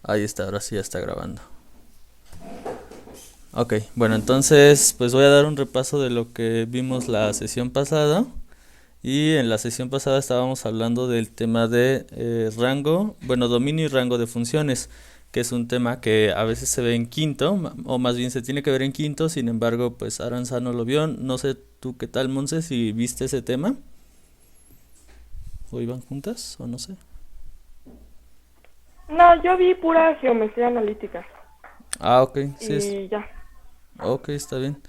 Ahí está, ahora sí ya está grabando. Ok, bueno, entonces pues voy a dar un repaso de lo que vimos la sesión pasada. Y en la sesión pasada estábamos hablando del tema de rango, bueno, dominio y rango de funciones, que es un tema que a veces se ve en quinto, o más bien se tiene que ver en quinto. Sin embargo, pues Aranza no lo vio. No sé tú qué tal, Monse, si viste ese tema, o iban juntas, o no sé. No, yo vi pura geometría analítica Ah, ok, sí, y ya. ok, está bien.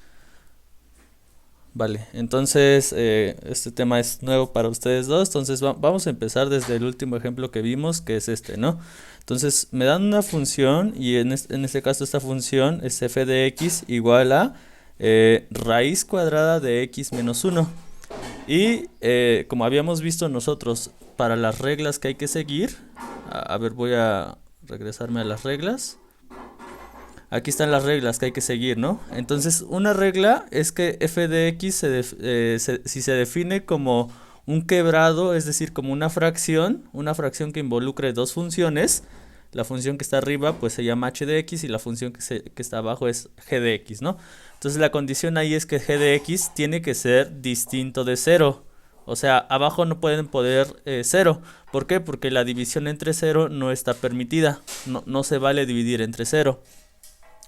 Vale, entonces este tema es nuevo para ustedes dos, entonces vamos a empezar desde el último ejemplo que vimos, que es este, ¿no? Entonces me dan una función y en este caso esta función es f de x igual a raíz cuadrada de x menos uno. Y como habíamos visto nosotros, para las reglas que hay que seguir, a ver, voy a regresarme a las reglas. Aquí están las reglas que hay que seguir, ¿no? Entonces, una regla es que f de x si se define como un quebrado, es decir, como una fracción que involucre dos funciones, la función que está arriba pues se llama h de x y la función que está abajo es g de x, ¿no? Entonces la condición ahí es que g de x tiene que ser distinto de cero. O sea, abajo no pueden poner cero. ¿Por qué? Porque la división entre cero no está permitida. No se vale dividir entre cero.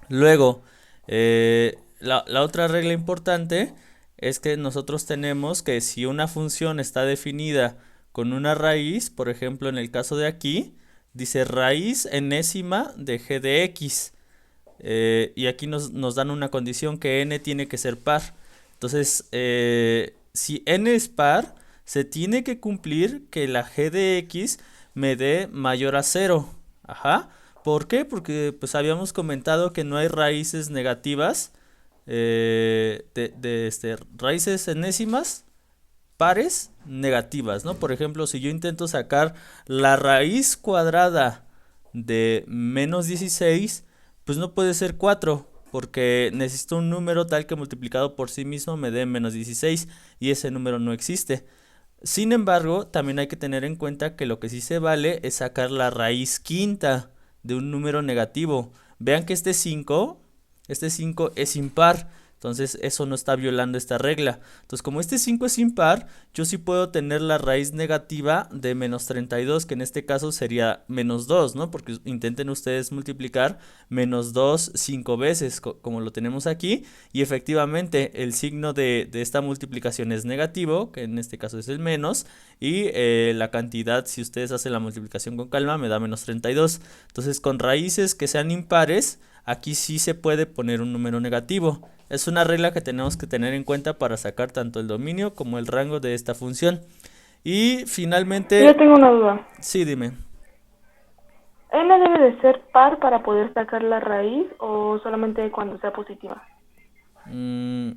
Luego, la otra regla importante es que nosotros tenemos que si una función está definida con una raíz, por ejemplo en el caso de aquí, dice raíz enésima de g de x. Y aquí nos dan una condición que n tiene que ser par. Entonces, si n es par, se tiene que cumplir que la g de x me dé mayor a cero. Ajá. ¿Por qué? Porque pues habíamos comentado que no hay raíces negativas, raíces enésimas pares negativas, ¿no? Por ejemplo, si yo intento sacar la raíz cuadrada de menos 16, pues no puede ser 4, porque necesito un número tal que multiplicado por sí mismo me dé menos 16, y ese número no existe. Sin embargo, también hay que tener en cuenta que lo que sí se vale es sacar la raíz quinta de un número negativo. Vean que este 5 es impar. Entonces eso no está violando esta regla. Entonces como este 5 es impar, yo sí puedo tener la raíz negativa de menos 32, que en este caso sería menos 2, ¿no? Porque intenten ustedes multiplicar menos 2 5 veces, como lo tenemos aquí. Y efectivamente el signo de esta multiplicación es negativo, que en este caso es el menos. Y la cantidad, si ustedes hacen la multiplicación con calma, me da menos 32. Entonces con raíces que sean impares, aquí sí se puede poner un número negativo. Es una regla que tenemos que tener en cuenta para sacar tanto el dominio como el rango de esta función. Y Yo finalmente, tengo una duda. sí, dime. ¿N debe de ser par para poder sacar la raíz o solamente cuando sea positiva? Mm,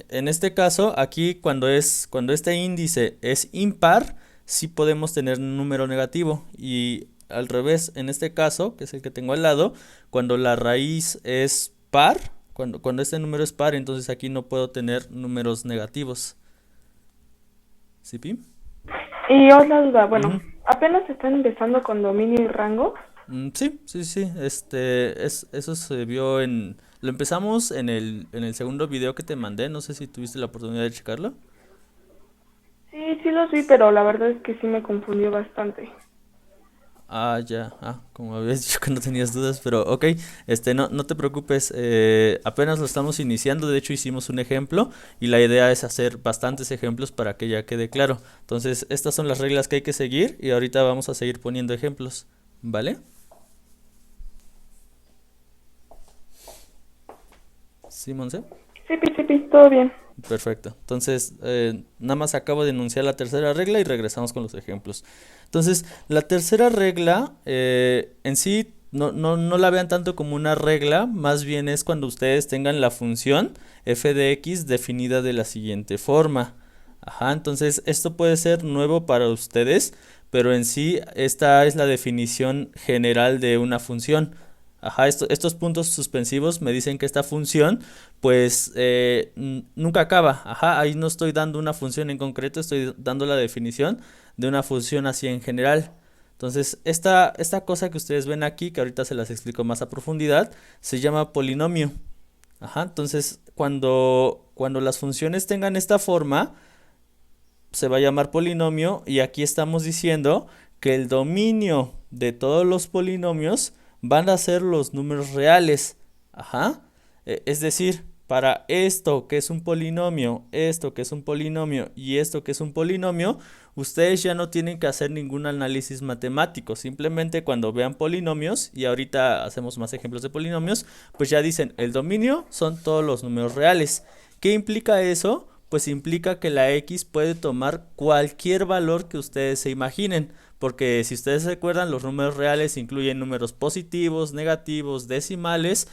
en este caso, aquí cuando este índice es impar, sí podemos tener un número negativo. Y al revés, en este caso, que es el que tengo al lado, cuando la raíz es par, cuando este número es par, entonces aquí no puedo tener números negativos. ¿Sí, Pim? Y otra duda, bueno, Ujú. apenas están empezando con dominio y rango. Sí, sí, sí, eso se vio lo empezamos en el segundo video que te mandé, no sé si tuviste la oportunidad de checarlo. Sí, sí los vi, pero la verdad es que sí me confundió bastante. Ah, ya, como habías dicho que no tenías dudas, pero ok, no te preocupes, apenas lo estamos iniciando. De hecho hicimos un ejemplo y la idea es hacer bastantes ejemplos para que ya quede claro. Entonces, estas son las reglas que hay que seguir y ahorita vamos a seguir poniendo ejemplos, ¿vale? ¿Sí, Monse? Sí, sí, sí, sí, todo bien. Perfecto. Entonces, nada más acabo de enunciar la tercera regla y regresamos con los ejemplos. Entonces, la tercera regla en sí no la vean tanto como una regla, más bien es cuando ustedes tengan la función f de x definida de la siguiente forma. Ajá, entonces esto puede ser nuevo para ustedes, pero en sí esta es la definición general de una función. Ajá, estos puntos suspensivos me dicen que esta función pues nunca acaba. Ajá, ahí no estoy dando una función en concreto, estoy dando la definición de una función así en general. Entonces, esta cosa que ustedes ven aquí, que ahorita se las explico más a profundidad, se llama polinomio. Ajá, entonces, cuando las funciones tengan esta forma, se va a llamar polinomio y aquí estamos diciendo que el dominio de todos los polinomios van a ser los números reales. Ajá. Es decir, para esto que es un polinomio, esto que es un polinomio y esto que es un polinomio, ustedes ya no tienen que hacer ningún análisis matemático. Simplemente cuando vean polinomios, y ahorita hacemos más ejemplos de polinomios, pues ya dicen, el dominio son todos los números reales. ¿Qué implica eso? Pues implica que la X puede tomar cualquier valor que ustedes se imaginen, porque si ustedes se acuerdan, los números reales incluyen números positivos, negativos, decimales,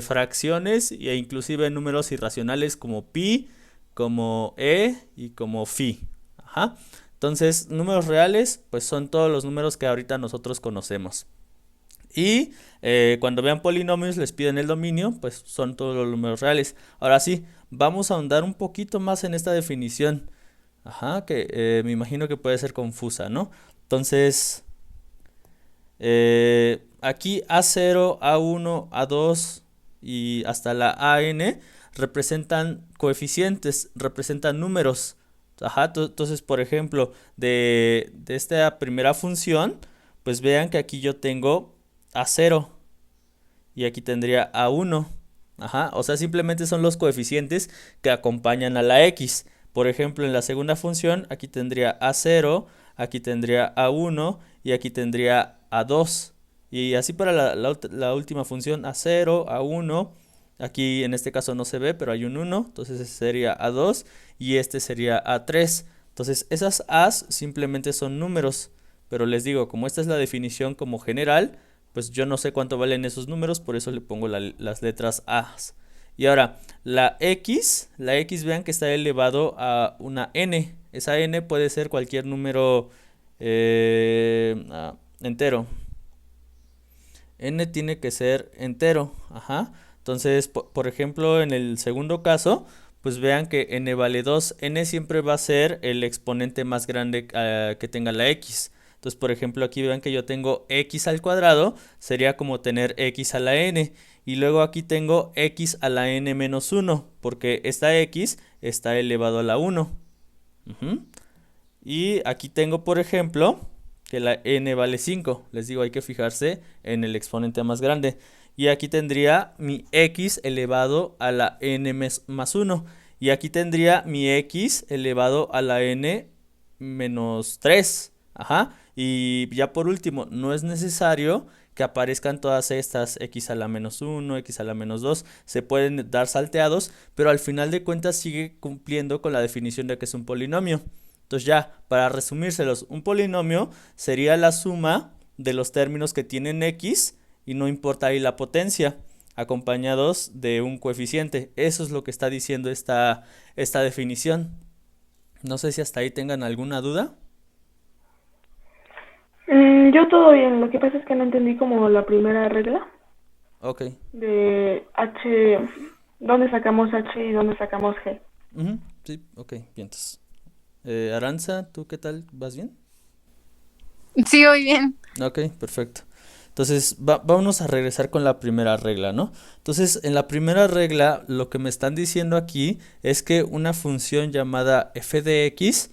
fracciones e inclusive números irracionales como pi, como y como phi. Ajá. Entonces, números reales, pues son todos los números que ahorita nosotros conocemos. Y cuando vean polinomios les piden el dominio, pues son todos los números reales. Ahora sí, vamos a ahondar un poquito más en esta definición. Ajá, que me imagino que puede ser confusa, ¿no? Entonces, aquí A0, A1, A2 y hasta la AN representan coeficientes, representan números. Ajá, entonces, por ejemplo, de esta primera función, pues vean que aquí yo tengo A0 y aquí tendría A1. Ajá, o sea, simplemente son los coeficientes que acompañan a la X. Por ejemplo, en la segunda función, aquí tendría A0, aquí tendría A1 y aquí tendría A2. Y así para la última función, A0, A1. Aquí en este caso no se ve, pero hay un 1, entonces ese sería A2 y este sería A3. Entonces esas A's simplemente son números, pero les digo, como esta es la definición como general, pues yo no sé cuánto valen esos números, por eso le pongo las letras A's. Y ahora, la X vean que está elevado a una N. Esa N puede ser cualquier número entero. N tiene que ser entero. Ajá. Entonces, por ejemplo, en el segundo caso, pues vean que n vale 2. N siempre va a ser el exponente más grande que tenga la X. Entonces, por ejemplo, aquí vean que yo tengo x al cuadrado, sería como tener x a la n. Y luego aquí tengo x a la n menos 1, porque esta x está elevado a la 1. Y aquí tengo, por ejemplo, que la n vale 5. Les digo, hay que fijarse en el exponente más grande. Y aquí tendría mi x elevado a la n más 1. Y aquí tendría mi x elevado a la n menos 3. Ajá. Y ya por último, no es necesario que aparezcan todas estas x a la menos 1, x a la menos 2. Se pueden dar salteados, pero al final de cuentas sigue cumpliendo con la definición de que es un polinomio. Entonces ya, para resumírselos, un polinomio sería la suma de los términos que tienen x y no importa ahí la potencia, acompañados de un coeficiente. Eso es lo que está diciendo esta definición. No sé si hasta ahí tengan alguna duda. Yo todo bien, lo que pasa es que no entendí como la primera regla. Ok. De H, ¿dónde sacamos H y dónde sacamos G? Sí, ok, bien. Entonces, Aranza, ¿tú qué tal? ¿Vas bien? Sí, muy bien. Ok, perfecto. Entonces, vámonos a regresar con la primera regla, ¿no? Entonces, en la primera regla, lo que me están diciendo aquí es que una función llamada f de x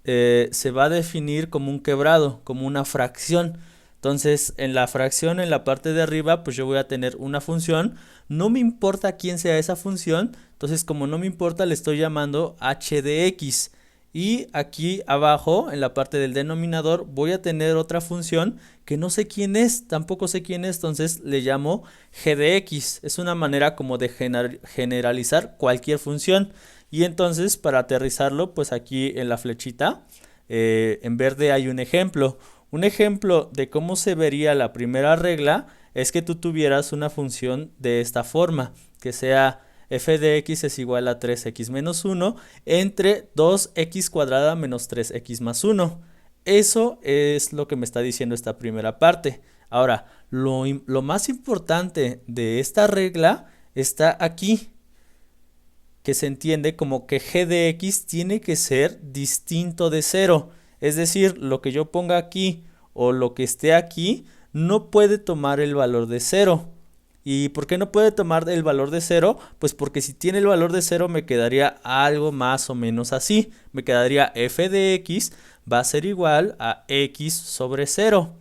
se va a definir como un quebrado, como una fracción. Entonces, en la fracción, en la parte de arriba, pues yo voy a tener una función. No me importa quién sea esa función. Entonces, como no me importa, le estoy llamando h de x. Y aquí abajo, en la parte del denominador, voy a tener otra función que no sé quién es, tampoco sé quién es, entonces le llamo g de x. Es una manera como de generalizar cualquier función. Y entonces, para aterrizarlo, pues aquí en la flechita, en verde hay un ejemplo. Un ejemplo de cómo se vería la primera regla es que tú tuvieras una función de esta forma, que sea f de x es igual a 3x menos 1 entre 2x cuadrada menos 3x más 1. Eso es lo que me está diciendo esta primera parte. Ahora, lo más importante de esta regla está aquí, que se entiende como que g de x tiene que ser distinto de 0. Es decir, lo que yo ponga aquí o lo que esté aquí no puede tomar el valor de cero. ¿Y por qué no puede tomar el valor de cero? Pues porque si tiene el valor de cero me quedaría algo más o menos así. Me quedaría f de x va a ser igual a x sobre cero.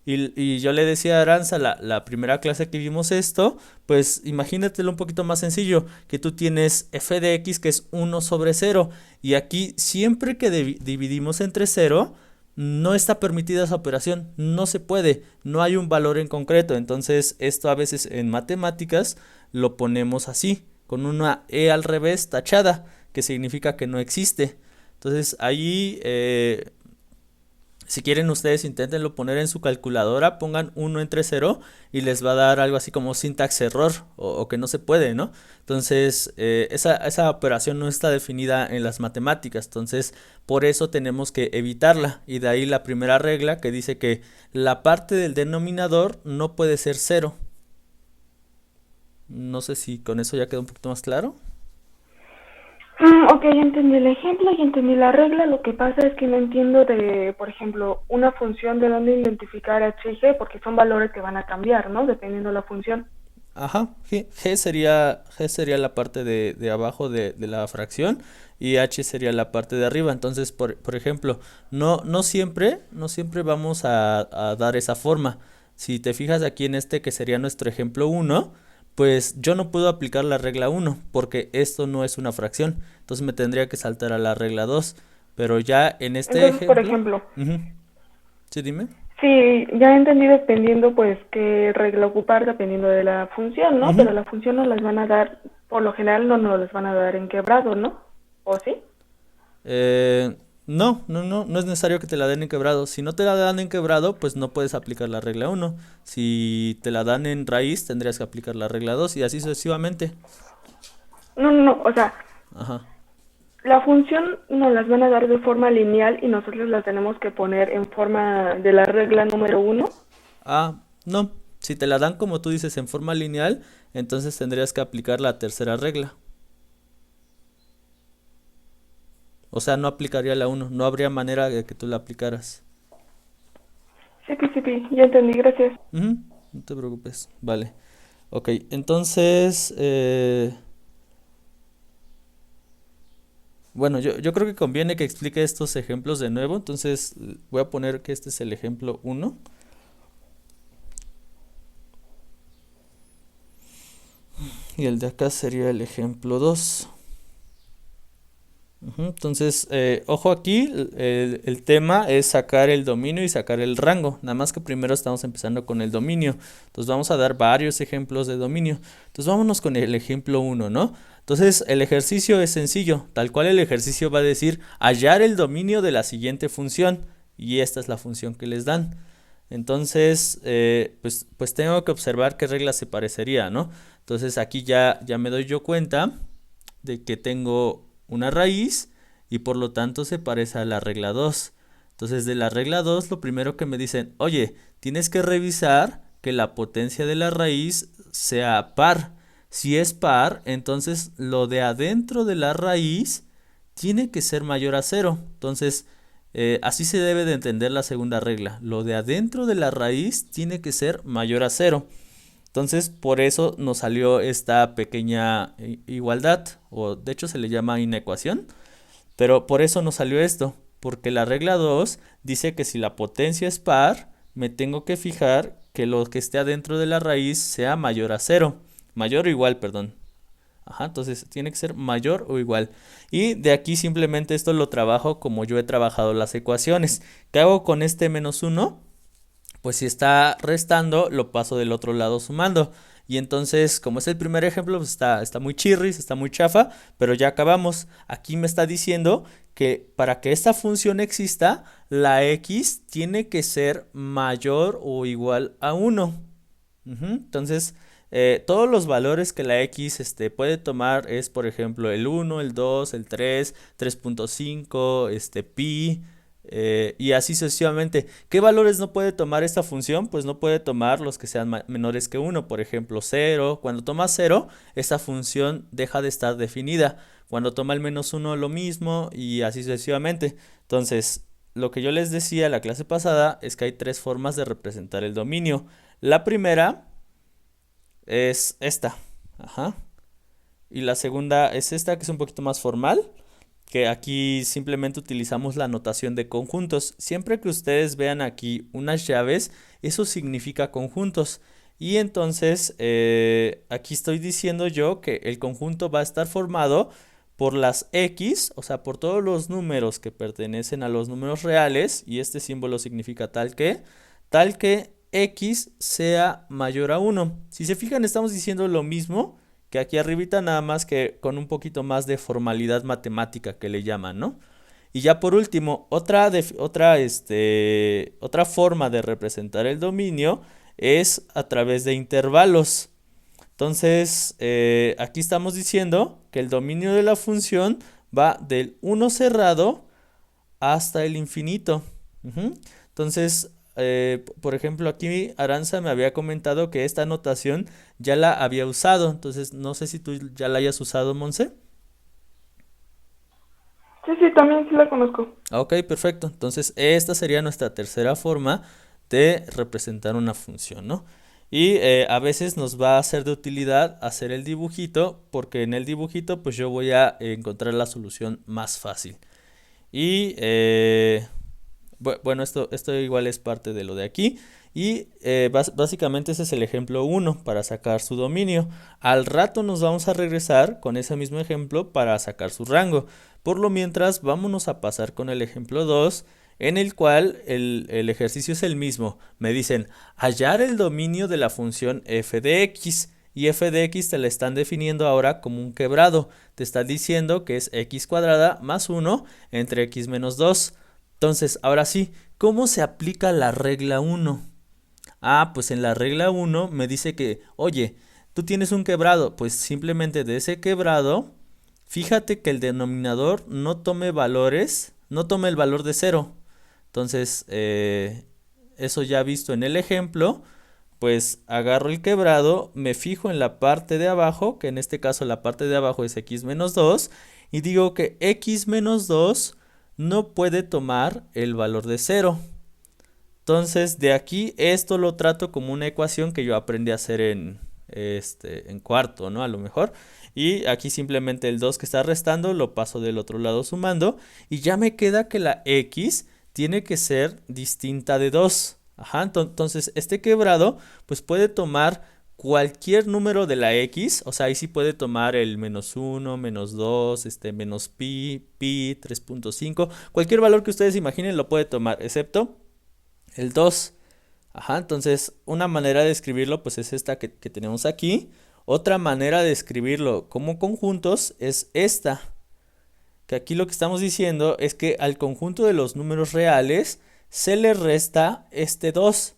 Y yo le decía a Aranza la primera clase que vimos esto, pues imagínatelo un poquito más sencillo, que tú tienes f de x que es 1 sobre cero. Y aquí siempre que dividimos entre cero, no está permitida esa operación, no se puede, no hay un valor en concreto. Entonces esto a veces en matemáticas lo ponemos así, con una e al revés tachada, que significa que no existe. Entonces ahí, si quieren ustedes inténtenlo poner en su calculadora, pongan 1 entre 0 y les va a dar algo así como syntax error o que no se puede, ¿no? Entonces esa operación no está definida en las matemáticas, entonces por eso tenemos que evitarla, y de ahí la primera regla que dice que la parte del denominador no puede ser 0. No sé si con eso ya quedó un poquito más claro. Ok, ya entendí el ejemplo y entendí la regla. Lo que pasa es que no entiendo de, por ejemplo, una función de dónde identificar h y g, porque son valores que van a cambiar, ¿no? Dependiendo de la función. Ajá, G sería la parte de abajo de la fracción y H sería la parte de arriba. Entonces, por ejemplo, no siempre vamos a dar esa forma. Si te fijas aquí en este que sería nuestro ejemplo 1, pues yo no puedo aplicar la regla 1 porque esto no es una fracción. Entonces me tendría que saltar a la regla 2. Pero ya en este Entonces, por ejemplo, ejemplo, ujú, sí, dime. sí, ya entendí dependiendo, pues, qué regla ocupar dependiendo de la función, ¿no? Ujú. Pero la función nos las van a dar, por lo general no nos las van a dar en quebrado, ¿no? ¿O sí? No es necesario que te la den en quebrado. Si no te la dan en quebrado, pues no puedes aplicar la regla 1. Si te la dan en raíz, tendrías que aplicar la regla 2 y así sucesivamente. No, o sea, Ajá. la función nos las van a dar de forma lineal y nosotros las tenemos que poner en forma de la regla número 1. No. Si te la dan como tú dices en forma lineal, entonces tendrías que aplicar la tercera regla. O sea, no aplicaría la 1. No habría manera de que tú la aplicaras. Sí, ya entendí, gracias. Ujú, no te preocupes. Vale. Ok, entonces, bueno, yo creo que conviene que explique estos ejemplos de nuevo. Entonces voy a poner que este es el ejemplo 1. Y el de acá sería el ejemplo 2. Entonces, ojo aquí, el tema es sacar el dominio y sacar el rango. Nada más que primero estamos empezando con el dominio. Entonces vamos a dar varios ejemplos de dominio. Entonces vámonos con el ejemplo 1, ¿no? Entonces el ejercicio es sencillo. Tal cual el ejercicio va a decir hallar el dominio de la siguiente función. Y esta es la función que les dan. Entonces, pues tengo que observar qué regla se parecería, ¿no? Entonces aquí ya me doy yo cuenta de que tengo una raíz y por lo tanto se parece a la regla 2. Entonces de la regla 2 lo primero que me dicen, oye, tienes que revisar que la potencia de la raíz sea par. Si es par, entonces lo de adentro de la raíz tiene que ser mayor a 0. Entonces, así se debe de entender la segunda regla. Lo de adentro de la raíz tiene que ser mayor a 0. Entonces, por eso nos salió esta pequeña igualdad, o de hecho se le llama inecuación, pero por eso nos salió esto, porque la regla 2 dice que si la potencia es par, me tengo que fijar que lo que esté adentro de la raíz sea mayor a 0, mayor o igual, perdón. Ajá, entonces tiene que ser mayor o igual. Y de aquí simplemente esto lo trabajo como yo he trabajado las ecuaciones. ¿Qué hago con este menos 1? Pues si está restando, lo paso del otro lado sumando. Y entonces, como es el primer ejemplo, pues está muy chirris, está muy chafa, pero ya acabamos. Aquí me está diciendo que para que esta función exista, la x tiene que ser mayor o igual a 1. Entonces, todos los valores que la x puede tomar es, por ejemplo, el 1, el 2, el 3, 3.5, pi, y así sucesivamente. ¿Qué valores no puede tomar esta función? Pues no puede tomar los que sean menores que 1, por ejemplo 0. Cuando toma 0, esta función deja de estar definida. Cuando toma el menos 1, lo mismo, y así sucesivamente. Entonces, lo que yo les decía la clase pasada es que hay tres formas de representar el dominio. La primera es esta, ajá. Y la segunda es esta, que es un poquito más formal, que aquí simplemente utilizamos la notación de conjuntos. Siempre que ustedes vean aquí unas llaves, eso significa conjuntos. Y entonces aquí estoy diciendo yo que el conjunto va a estar formado por las X, o sea, por todos los números que pertenecen a los números reales, y este símbolo significa tal que X sea mayor a 1. Si se fijan, estamos diciendo lo mismo que aquí arribita, nada más que con un poquito más de formalidad matemática que le llaman, ¿no? Y ya por último, otra forma de representar el dominio es a través de intervalos. Entonces, aquí estamos diciendo que el dominio de la función va del 1 cerrado hasta el infinito. Entonces, por ejemplo, aquí Aranza me había comentado que esta notación ya la había usado. Entonces, no sé si tú ya la hayas usado, Monse. Sí, también sí la conozco. Ok, perfecto. Entonces, esta sería nuestra tercera forma de representar una función, ¿no? Y a veces nos va a ser de utilidad hacer el dibujito, porque en el dibujito pues yo voy a encontrar la solución más fácil. Y bueno, esto igual es parte de lo de aquí. Y básicamente ese es el ejemplo 1 para sacar su dominio. Al rato nos vamos a regresar con ese mismo ejemplo para sacar su rango. Por lo mientras, vámonos a pasar con el ejemplo 2, en el cual el ejercicio es el mismo. Me dicen, hallar el dominio de la función f de x. Y f de x te la están definiendo ahora como un quebrado. Te está diciendo que es x cuadrada más 1 entre x menos 2. Entonces, ahora sí, ¿cómo se aplica la regla 1? Ah, pues en la regla 1 me dice que, oye, tú tienes un quebrado, pues simplemente de ese quebrado, fíjate que el denominador no tome valores, no tome el valor de 0. Entonces, eso ya visto en el ejemplo, pues agarro el quebrado, me fijo en la parte de abajo, que en este caso la parte de abajo es x menos 2, y digo que x menos 2 no puede tomar el valor de 0. Entonces, de aquí esto lo trato como una ecuación que yo aprendí a hacer en cuarto, ¿no? A lo mejor. Y aquí simplemente el 2 que está restando lo paso del otro lado sumando. Y ya me queda que la x tiene que ser distinta de 2. Ajá, entonces este quebrado pues puede tomar cualquier número de la x, o sea, ahí sí puede tomar el menos 1, menos 2, menos pi, 3.5, cualquier valor que ustedes imaginen lo puede tomar, excepto el 2. Ajá, entonces una manera de escribirlo pues es esta que tenemos aquí. Otra manera de escribirlo como conjuntos es esta, que aquí lo que estamos diciendo es que al conjunto de los números reales se le resta este 2.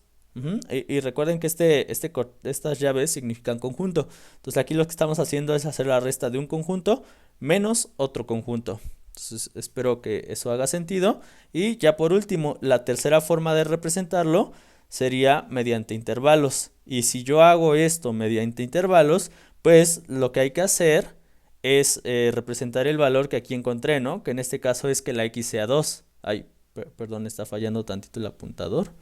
Y recuerden que estas llaves significan conjunto. Entonces aquí lo que estamos haciendo es hacer la resta de un conjunto menos otro conjunto. Entonces espero que eso haga sentido. Y ya por último, la tercera forma de representarlo sería mediante intervalos. Y si yo hago esto mediante intervalos, pues lo que hay que hacer es representar el valor que aquí encontré, ¿no? Que en este caso es que la x sea 2. Ay, perdón, está fallando tantito el apuntador.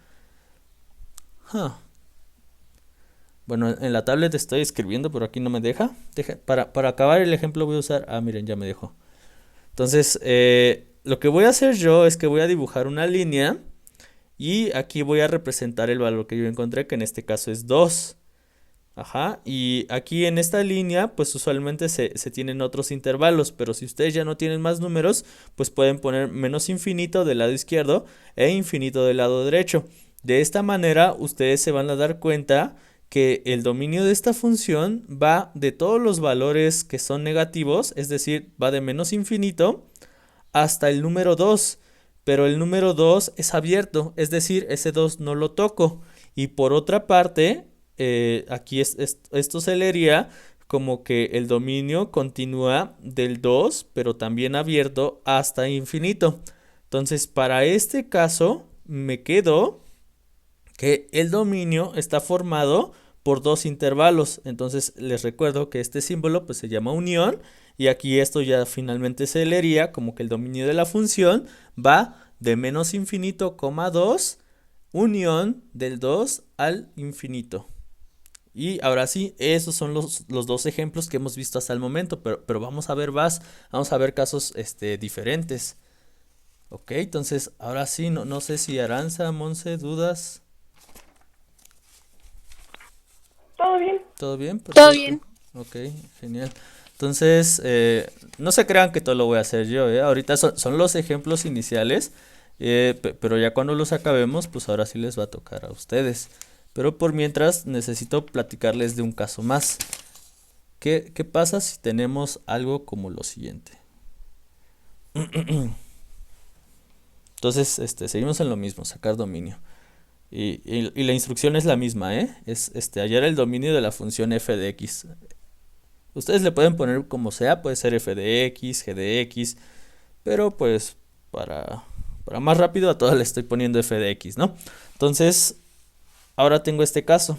Bueno, en la tablet estoy escribiendo, pero aquí no me deja. Para acabar el ejemplo voy a usar... Ah, miren, ya me dejó. Entonces, lo que voy a hacer yo es que voy a dibujar una línea y aquí voy a representar el valor que yo encontré, que en este caso es 2. Ajá, y aquí en esta línea pues usualmente se tienen otros intervalos, pero si ustedes ya no tienen más números, pues pueden poner menos infinito del lado izquierdo e infinito del lado derecho. De esta manera ustedes se van a dar cuenta que el dominio de esta función va de todos los valores que son negativos, es decir, va de menos infinito hasta el número 2, pero el número 2 es abierto, es decir, ese 2 no lo toco. Y por otra parte, aquí esto se leería como que el dominio continúa del 2, pero también abierto hasta infinito. Entonces, para este caso, me quedó que el dominio está formado por dos intervalos. Entonces, les recuerdo que este símbolo pues se llama unión, y aquí esto ya finalmente se leería como que el dominio de la función va de menos infinito, 2, unión del 2 al infinito. Y ahora sí, esos son los dos ejemplos que hemos visto hasta el momento, pero vamos a ver más, vamos a ver casos diferentes. Ok, entonces ahora sí, no sé si Aranza, Monse, dudas. ¿Todo bien? ¿Todo bien? Todo Perfecto. bien. Ok, genial. Entonces, no se crean que todo lo voy a hacer yo, ¿eh? Ahorita son los ejemplos iniciales, pero ya cuando los acabemos, pues ahora sí les va a tocar a ustedes. Pero por mientras necesito platicarles de un caso más. ¿Qué pasa si tenemos algo como lo siguiente? Entonces, seguimos en lo mismo, sacar dominio. Y la instrucción es la misma, ¿eh? Es hallar el dominio de la función f de x. Ustedes le pueden poner como sea, puede ser f de x, g de x, pero pues para más rápido a todas le estoy poniendo f de x, ¿no? Entonces, ahora tengo este caso.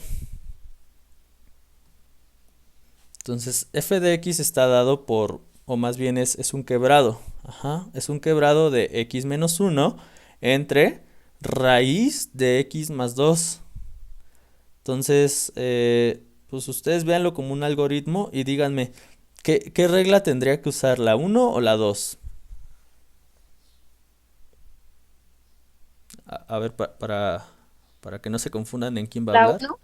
Entonces, f de x está dado por, o más bien es un quebrado. Ajá, es un quebrado de x menos 1 entre raíz de x más 2. Entonces, pues ustedes véanlo como un algoritmo y díganme, ¿qué regla tendría que usar, la 1 o la 2? A ver, para que no se confundan en quién va a La hablar. 1.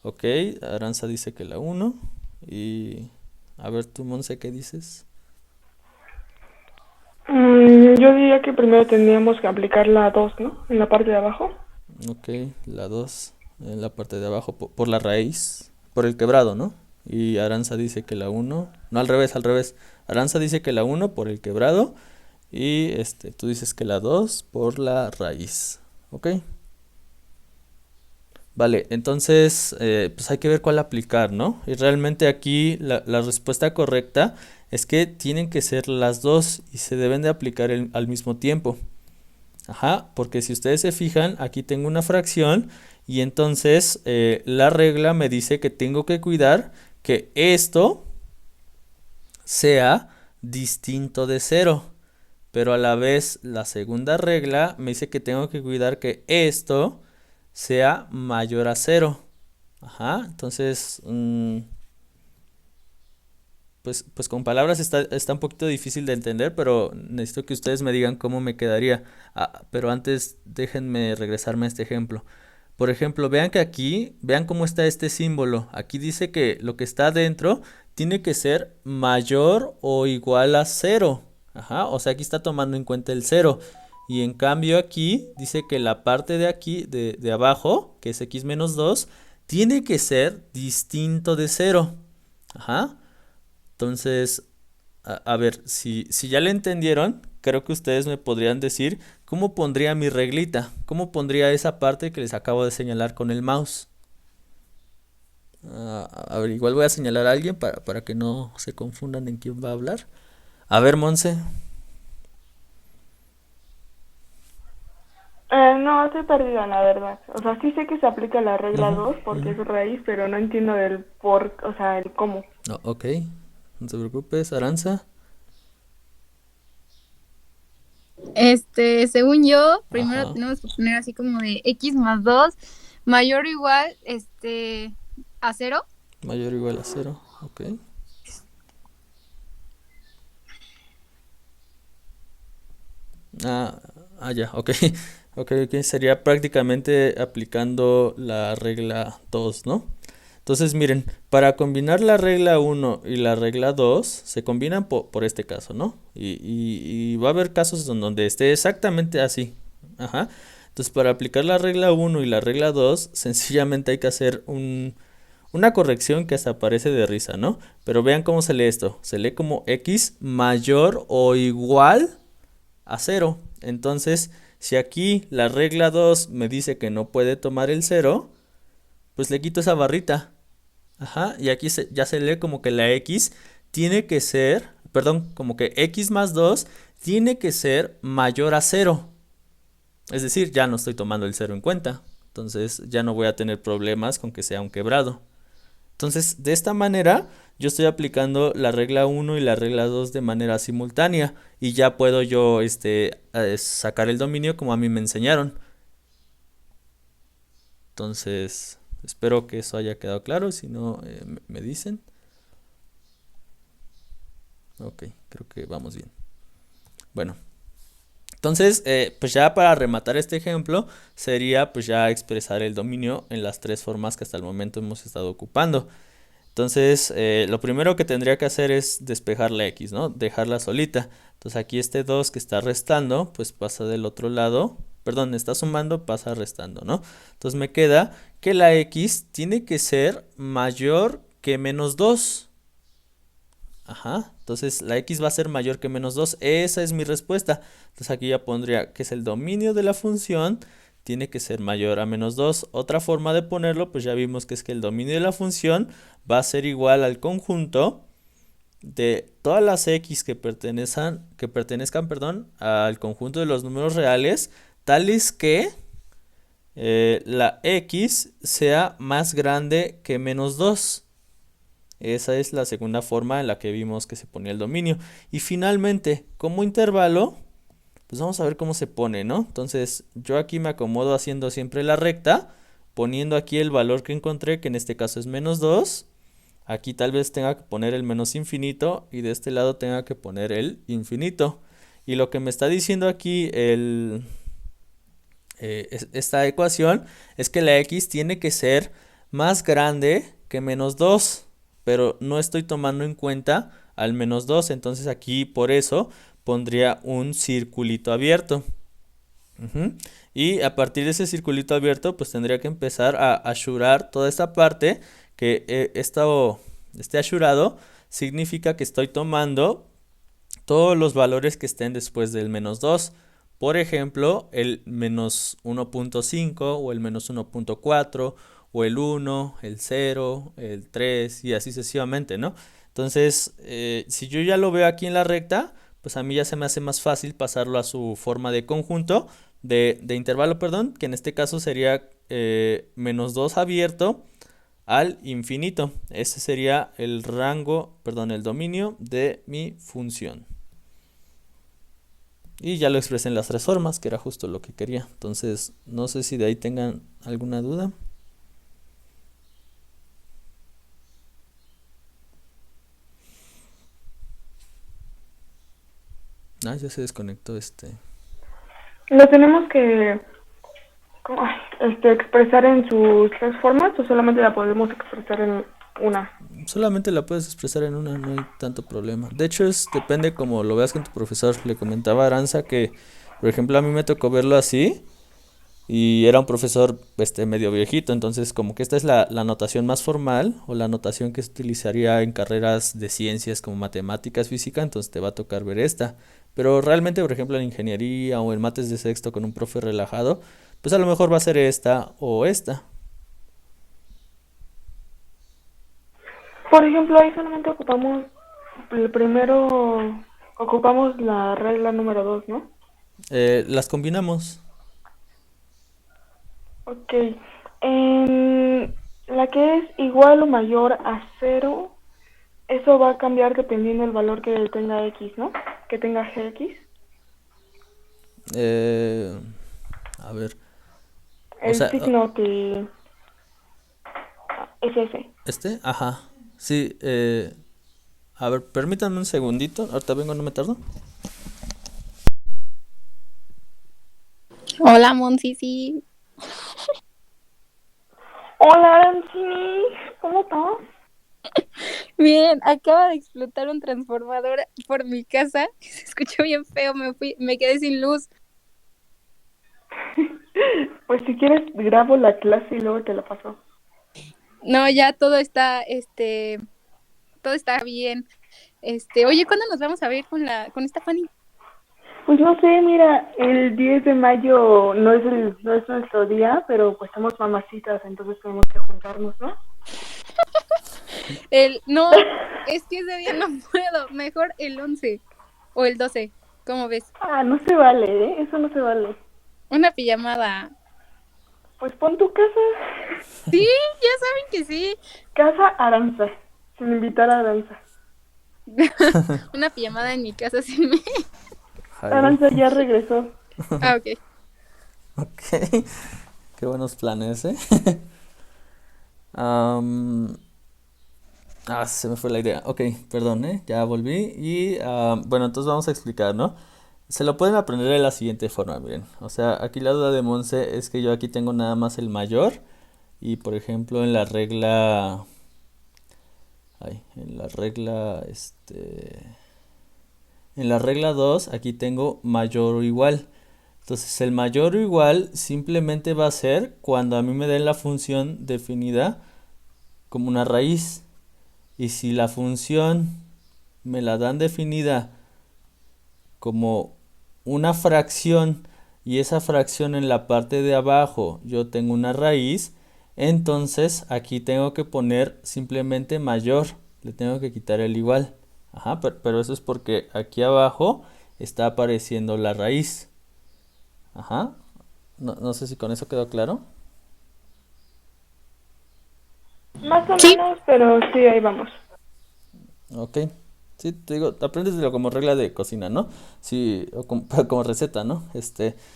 Ok, Aranza dice que la 1. Y a ver tú, Monse, ¿qué dices? Yo diría que primero tendríamos que aplicar la 2, ¿no? En la parte de abajo. Ok, la 2 en la parte de abajo por la raíz, por el quebrado, ¿no? Y Aranza dice que la 1, no, al revés, al revés. Aranza dice que la 1 por el quebrado y tú dices que la 2 por la raíz. ¿Ok? Vale, entonces pues hay que ver cuál aplicar, ¿no? Y realmente aquí la respuesta correcta es que tienen que ser las dos y se deben de aplicar al mismo tiempo. Ajá, porque si ustedes se fijan, aquí tengo una fracción y entonces la regla me dice que tengo que cuidar que esto sea distinto de cero. Pero a la vez la segunda regla me dice que tengo que cuidar que esto sea mayor a cero. Ajá, entonces, pues con palabras está un poquito difícil de entender, pero necesito que ustedes me digan cómo me quedaría. Pero antes déjenme regresarme a este ejemplo. Por ejemplo, vean que aquí, vean cómo está este símbolo. Aquí dice que lo que está adentro tiene que ser mayor o igual a cero. Ajá, o sea, aquí está tomando en cuenta el cero. Y en cambio aquí dice que la parte de aquí, de abajo, que es x menos 2, tiene que ser distinto de cero. Ajá. Entonces, a ver, si ya le entendieron, creo que ustedes me podrían decir cómo pondría mi reglita, cómo pondría esa parte que les acabo de señalar con el mouse. A ver, igual voy a señalar a alguien para que no se confundan en quién va a hablar. A ver, Monse. No, estoy perdida, la verdad. O sea, sí sé que se aplica la regla Ujú, 2 porque ujú. es raíz, pero no entiendo del por, o sea, el cómo. No, ok, no te preocupes, Aranza. Según yo, primero Ajá, tenemos que poner así como de x más 2 mayor o igual, a 0. mayor o igual a cero, ok. Ah, ya, ok. Ok, ok, sería prácticamente aplicando la regla 2, ¿no? Entonces, miren, para combinar la regla 1 y la regla 2, se combinan por este caso, ¿no? Y va a haber casos donde esté exactamente así. Ajá. Entonces, para aplicar la regla 1 y la regla 2, sencillamente hay que hacer una corrección que hasta parece de risa, ¿no? Pero vean cómo se lee esto. Se lee como x mayor o igual a cero. Entonces, si aquí la regla 2 me dice que no puede tomar el cero, pues le quito esa barrita. Ajá, y aquí ya se lee como que la x tiene que ser, perdón, como que x más 2 tiene que ser mayor a cero. Es decir, ya no estoy tomando el cero en cuenta. Entonces ya no voy a tener problemas con que sea un quebrado. Entonces, de esta manera, yo estoy aplicando la regla uno y la regla 2 de manera simultánea y ya puedo yo sacar el dominio como a mí me enseñaron. Entonces, espero que eso haya quedado claro, si no, me dicen. Ok, creo que vamos bien. Bueno, entonces, pues ya para rematar este ejemplo, sería pues ya expresar el dominio en las tres formas que hasta el momento hemos estado ocupando. Entonces, lo primero que tendría que hacer es despejar la x, ¿no? Dejarla solita. Entonces aquí este 2 que está restando, pues pasa del otro lado. Perdón, está sumando, pasa restando, ¿no? Entonces me queda que la x tiene que ser mayor que menos 2. Ajá, entonces la x va a ser mayor que menos 2. Esa es mi respuesta. Entonces aquí ya pondría que es el dominio de la función tiene que ser mayor a menos 2. Otra forma de ponerlo, pues ya vimos que es que el dominio de la función va a ser igual al conjunto de todas las x que pertenezcan, perdón, al conjunto de los números reales, tales que la x sea más grande que menos 2. Esa es la segunda forma en la que vimos que se ponía el dominio. Y finalmente, como intervalo, pues vamos a ver cómo se pone, ¿no? Entonces, yo aquí me acomodo haciendo siempre la recta, poniendo aquí el valor que encontré, que en este caso es menos 2. Aquí tal vez tenga que poner el menos infinito y de este lado tenga que poner el infinito. Y lo que me está diciendo aquí esta ecuación es que la x tiene que ser más grande que menos 2, pero no estoy tomando en cuenta al menos 2, entonces aquí por eso pondría un circulito abierto. Y a partir de ese circulito abierto, pues tendría que empezar a ashurar toda esta parte, que este ashurado significa que estoy tomando todos los valores que estén después del menos 2. Por ejemplo, el menos 1.5 o el menos 1.4 o el 1, el 0, el 3 y así sucesivamente, ¿no? Entonces, si yo ya lo veo aquí en la recta, pues a mí ya se me hace más fácil pasarlo a su forma de conjunto, de intervalo, perdón, que en este caso sería menos 2 abierto al infinito. Ese sería el rango, perdón, el dominio de mi función. Y ya lo expresé en las tres formas, que era justo lo que quería. Entonces, no sé si de ahí tengan alguna duda. Ah, ya se desconectó ¿Lo tenemos que expresar en sus tres formas o solamente la podemos expresar en una? Solamente la puedes expresar en una, no hay tanto problema. De hecho, depende como lo veas con tu profesor. Le comentaba a Aranza que, por ejemplo, a mí me tocó verlo así y era un profesor medio viejito, entonces como que esta es la notación más formal o la notación que se utilizaría en carreras de ciencias como matemáticas, física, entonces te va a tocar ver esta. Pero realmente, por ejemplo, en ingeniería o en mates de sexto con un profe relajado, pues a lo mejor va a ser esta o esta. Por ejemplo, ahí solamente ocupamos ocupamos la regla número 2, ¿no? Las combinamos. Ok. En la que es igual o mayor a 0, eso va a cambiar dependiendo del valor que tenga x, ¿no? Que tenga gx. A ver, o El sea, signo que es ese. ajá, sí, a ver, permítanme un segundito, ahorita vengo, no me tardo. Hola, Monsi, sí. Hola, Arancini, ¿cómo estás? Bien, acaba de explotar un transformador por mi casa. Se escuchó bien feo, me quedé sin luz. Pues si quieres grabo la clase y luego te la paso. No, ya todo está, todo está bien. Oye, ¿cuándo nos vamos a ver con esta Fanny? Pues no sé, mira, el 10 de mayo no es nuestro día, pero pues somos mamacitas, entonces tenemos que juntarnos, ¿no? No, es que ese día no puedo. Mejor el 11 o el 12, ¿cómo ves? Ah, no se vale, ¿eh? Eso no se vale. Una pijamada. Pues pon tu casa. Sí, ya saben que sí. Casa Aranza, sin invitar a Aranza. Una pijamada en mi casa sí me... Jalo. Aranza ya regresó. Ah, ok. Ok. Qué buenos planes, ¿eh? Am, se me fue la idea. Ok, perdón, ¿eh? Ya volví. Y bueno, entonces vamos a explicar, ¿no? Se lo pueden aprender de la siguiente forma, miren. O sea, aquí la duda de Monse es que yo aquí tengo nada más el mayor. Y por ejemplo, en la regla. Ay, en la regla. En la regla 2 aquí tengo mayor o igual. Entonces, el mayor o igual simplemente va a ser cuando a mí me den la función definida como una raíz. Y si la función me la dan definida como una fracción y esa fracción en la parte de abajo yo tengo una raíz, entonces aquí tengo que poner simplemente mayor, le tengo que quitar el igual. Ajá, pero eso es porque aquí abajo está apareciendo la raíz. Ajá, no sé si con eso quedó claro. Más o Sí. menos, pero sí, ahí vamos. Ok. Sí, te digo, aprendes como regla de cocina, ¿no? Sí, o como, pero como receta, ¿no?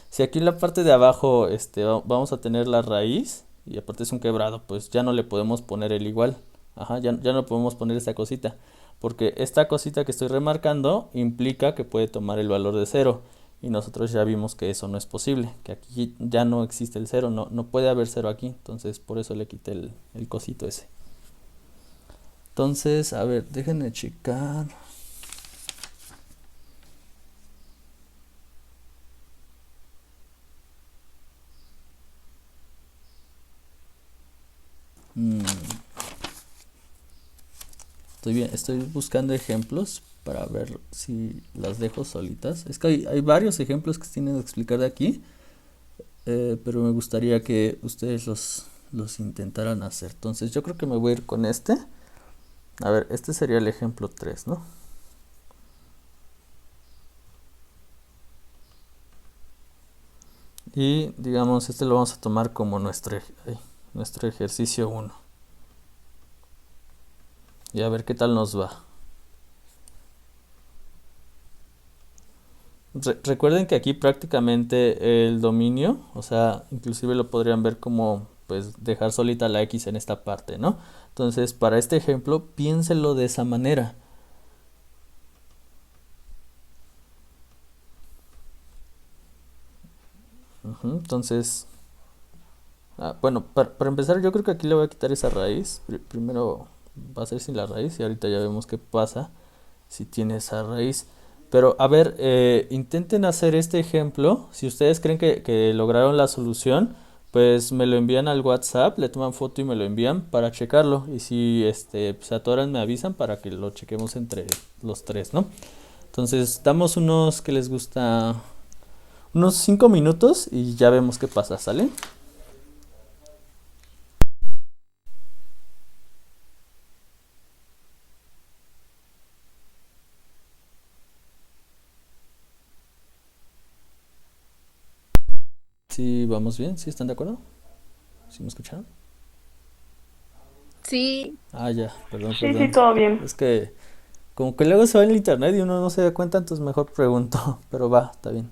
Si aquí en la parte de abajo, vamos a tener la raíz y aparte es un quebrado, pues ya no le podemos poner el igual. Ajá, ya no podemos poner esta cosita. Porque esta cosita que estoy remarcando implica que puede tomar el valor de cero. Y nosotros ya vimos que eso no es posible, que aquí ya no existe el cero, no puede haber cero aquí. Entonces por eso le quité el cosito ese. Entonces, a ver, déjenme checar. Mm, estoy buscando ejemplos para ver si las dejo solitas. Es que hay varios ejemplos que se tienen que explicar de aquí, pero me gustaría que ustedes los intentaran hacer. Entonces, yo creo que me voy a ir con este. A ver, este sería el ejemplo 3, ¿no? Y digamos, este lo vamos a tomar como nuestro ejercicio 1. Y a ver qué tal nos va. Recuerden que aquí prácticamente el dominio, o sea, inclusive lo podrían ver como pues dejar solita la x en esta parte, ¿no? Entonces, para este ejemplo, piénselo de esa manera. Entonces, bueno, para empezar yo creo que aquí le voy a quitar esa raíz. Primero va a ser sin la raíz y ahorita ya vemos qué pasa si tiene esa raíz. Pero a ver, intenten hacer este ejemplo. Si ustedes creen que lograron la solución, pues me lo envían al WhatsApp, le toman foto y me lo envían para checarlo. Y si se atoran, me avisan para que lo chequemos entre los tres, ¿no? Entonces, damos unos que les gusta, unos 5 minutos y ya vemos qué pasa, ¿sale? Sí, vamos bien, ¿sí están de acuerdo? ¿Sí me escucharon? Sí. Ya, perdón, Sí, sí, perdón. todo bien. Es que como que luego se va en el internet y uno no se da cuenta, entonces mejor pregunto. Pero va, está bien.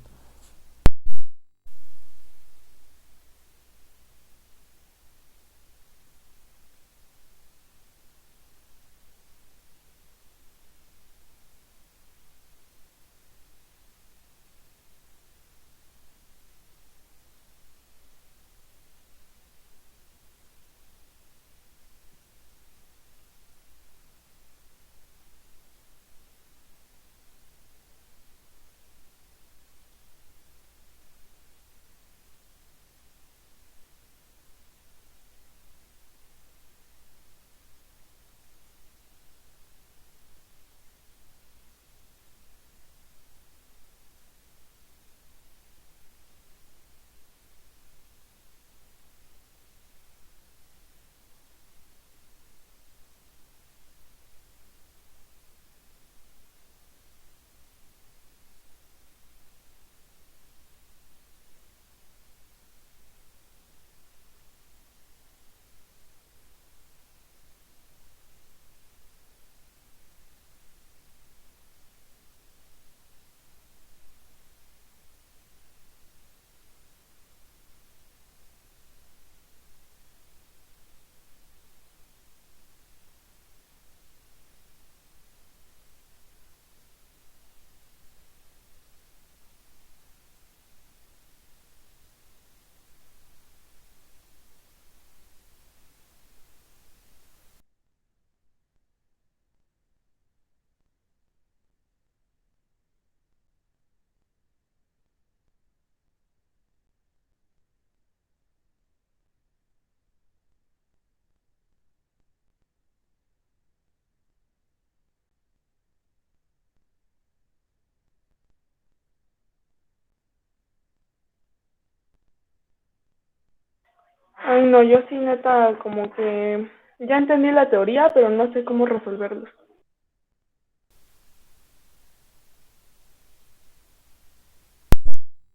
Ay, no, yo sí neta como que ya entendí la teoría, pero no sé cómo resolverlos.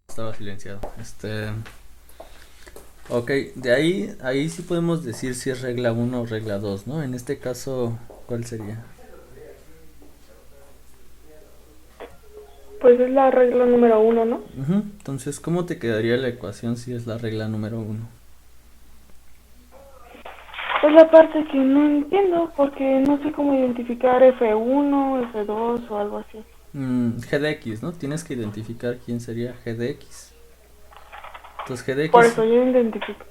Estaba silenciado. Ok, de ahí sí podemos decir si es regla uno o regla 2, ¿no? En este caso, ¿cuál sería? Pues es la regla número 1, ¿no? Ujú. Entonces, ¿cómo te quedaría la ecuación si es la regla número uno? Es la parte que no entiendo porque no sé cómo identificar F1, F2 o algo así. G de X, ¿no? Tienes que identificar quién sería G de X. Entonces, G de Por X, eso yo identifico.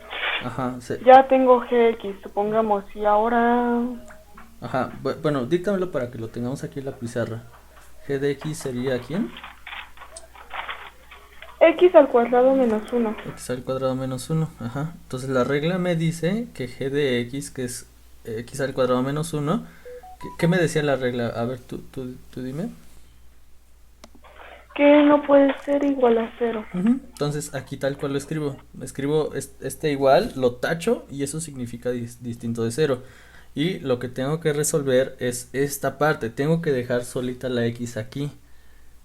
ajá, Ya tengo GX, supongamos, y ahora ajá, bueno, díctamelo para que lo tengamos aquí en la pizarra. G de X sería ¿quién? X al cuadrado menos 1. X al cuadrado menos uno, ajá. Entonces la regla me dice que G de X, que es X al cuadrado menos uno. ¿Qué me decía la regla? A ver, tú dime. Que no puede ser igual a 0. Ujú. Entonces aquí tal cual lo escribo. Escribo este igual, lo tacho y eso significa distinto de cero. Y lo que tengo que resolver es esta parte. Tengo que dejar solita la X aquí.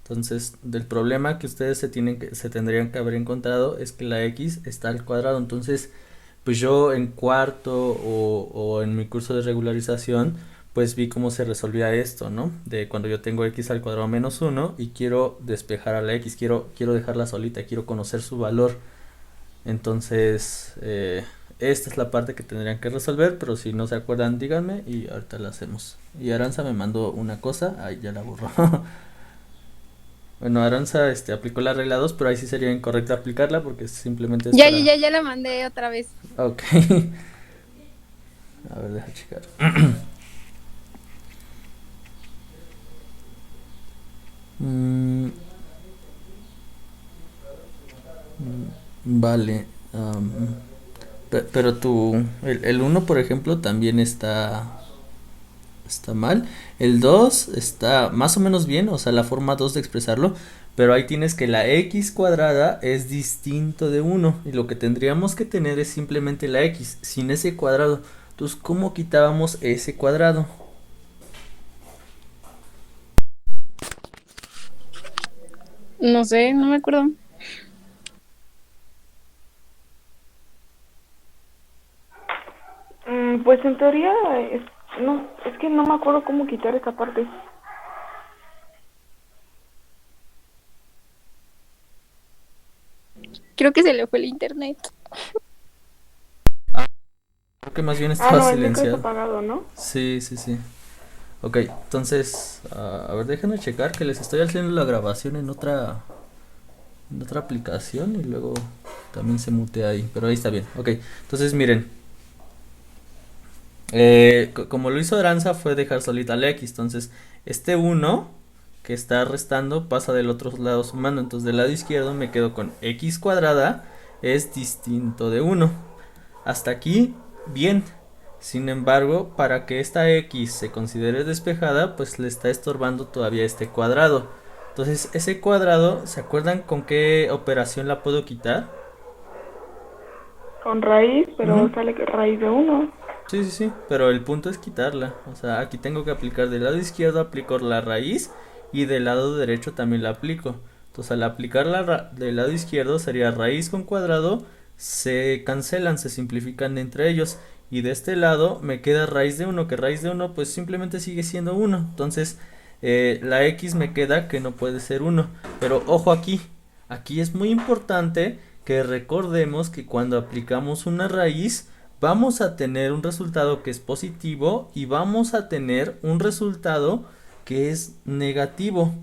Entonces, del problema que ustedes se tendrían que haber encontrado es que la X está al cuadrado. Entonces, pues yo en cuarto o en mi curso de regularización, pues vi cómo se resolvía esto, ¿no? De cuando yo tengo X al cuadrado menos uno y quiero despejar a la X, quiero dejarla solita, quiero conocer su valor. Entonces, esta es la parte que tendrían que resolver, pero si no se acuerdan, díganme y ahorita la hacemos. Y Aranza me mandó una cosa, ahí ya la borró. Bueno, Aranza aplicó la regla 2, pero ahí sí sería incorrecto aplicarla porque simplemente es para... Ya la mandé otra vez. Ok. A ver, deja checar. Mm, vale. Pero el uno por ejemplo, también está mal. El 2 está más o menos bien, o sea, la forma 2 de expresarlo. Pero ahí tienes que la X cuadrada es distinto de uno. Y lo que tendríamos que tener es simplemente la X, sin ese cuadrado. Entonces, ¿cómo quitábamos ese cuadrado? No sé, no me acuerdo. Pues en teoría, no, es que no me acuerdo cómo quitar esa parte. Creo que se le fue el internet. Creo que más bien Ah, estaba no, el micro está silenciado. apagado, ¿no? Sí, sí, sí. Ok, entonces, a ver, déjenme checar que les estoy haciendo la grabación en otra aplicación y luego también se mutea ahí, pero ahí está bien. Ok, entonces miren, como lo hizo Aranza fue dejar solita la X, entonces este uno que está restando pasa del otro lado sumando, entonces del lado izquierdo me quedo con X cuadrada es distinto de uno. Hasta aquí, bien. Sin embargo, para que esta X se considere despejada, pues le está estorbando todavía este cuadrado. Entonces, ese cuadrado, ¿se acuerdan con qué operación la puedo quitar? Con raíz, Ujú. pero sale que raíz de 1. Sí, sí, sí, pero el punto es quitarla. O sea, aquí tengo que aplicar del lado izquierdo, aplico la raíz y del lado derecho también la aplico. Entonces, al aplicar del lado izquierdo sería raíz con cuadrado, se cancelan, se simplifican entre ellos. Y de este lado me queda raíz de uno, que raíz de uno pues simplemente sigue siendo uno. Entonces, la X me queda que no puede ser uno. Pero ojo aquí es muy importante que recordemos que cuando aplicamos una raíz, vamos a tener un resultado que es positivo y vamos a tener un resultado que es negativo.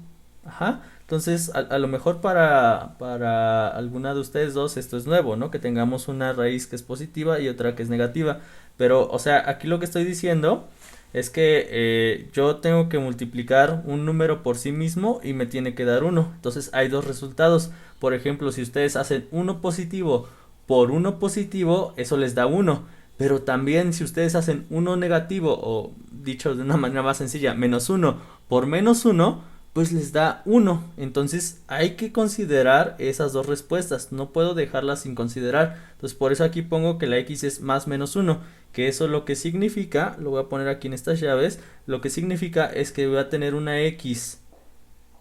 Ajá. Entonces, a lo mejor para alguna de ustedes dos esto es nuevo, ¿no? Que tengamos una raíz que es positiva y otra que es negativa. Pero, o sea, aquí lo que estoy diciendo es que yo tengo que multiplicar un número por sí mismo y me tiene que dar uno. Entonces, hay dos resultados. Por ejemplo, si ustedes hacen uno positivo por uno positivo, eso les da uno. Pero también si ustedes hacen uno negativo, o dicho de una manera más sencilla, menos uno por menos uno, pues les da 1. Entonces hay que considerar esas dos respuestas, no puedo dejarlas sin considerar. Entonces por eso aquí pongo que la x es más menos 1, que eso lo que significa, lo voy a poner aquí en estas llaves, lo que significa es que voy a tener una x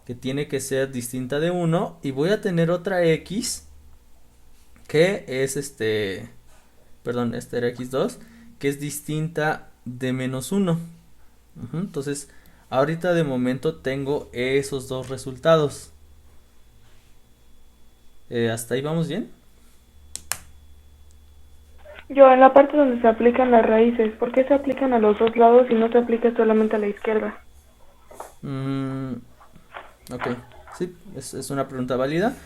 que tiene que ser distinta de 1 y voy a tener otra x que es perdón, esta era x2, que es distinta de menos 1. Entonces ahorita de momento tengo esos dos resultados. ¿Hasta ahí vamos bien? Yo, en la parte donde se aplican las raíces, ¿por qué se aplican a los dos lados y no se aplica solamente a la izquierda? Ok, sí, es una pregunta válida.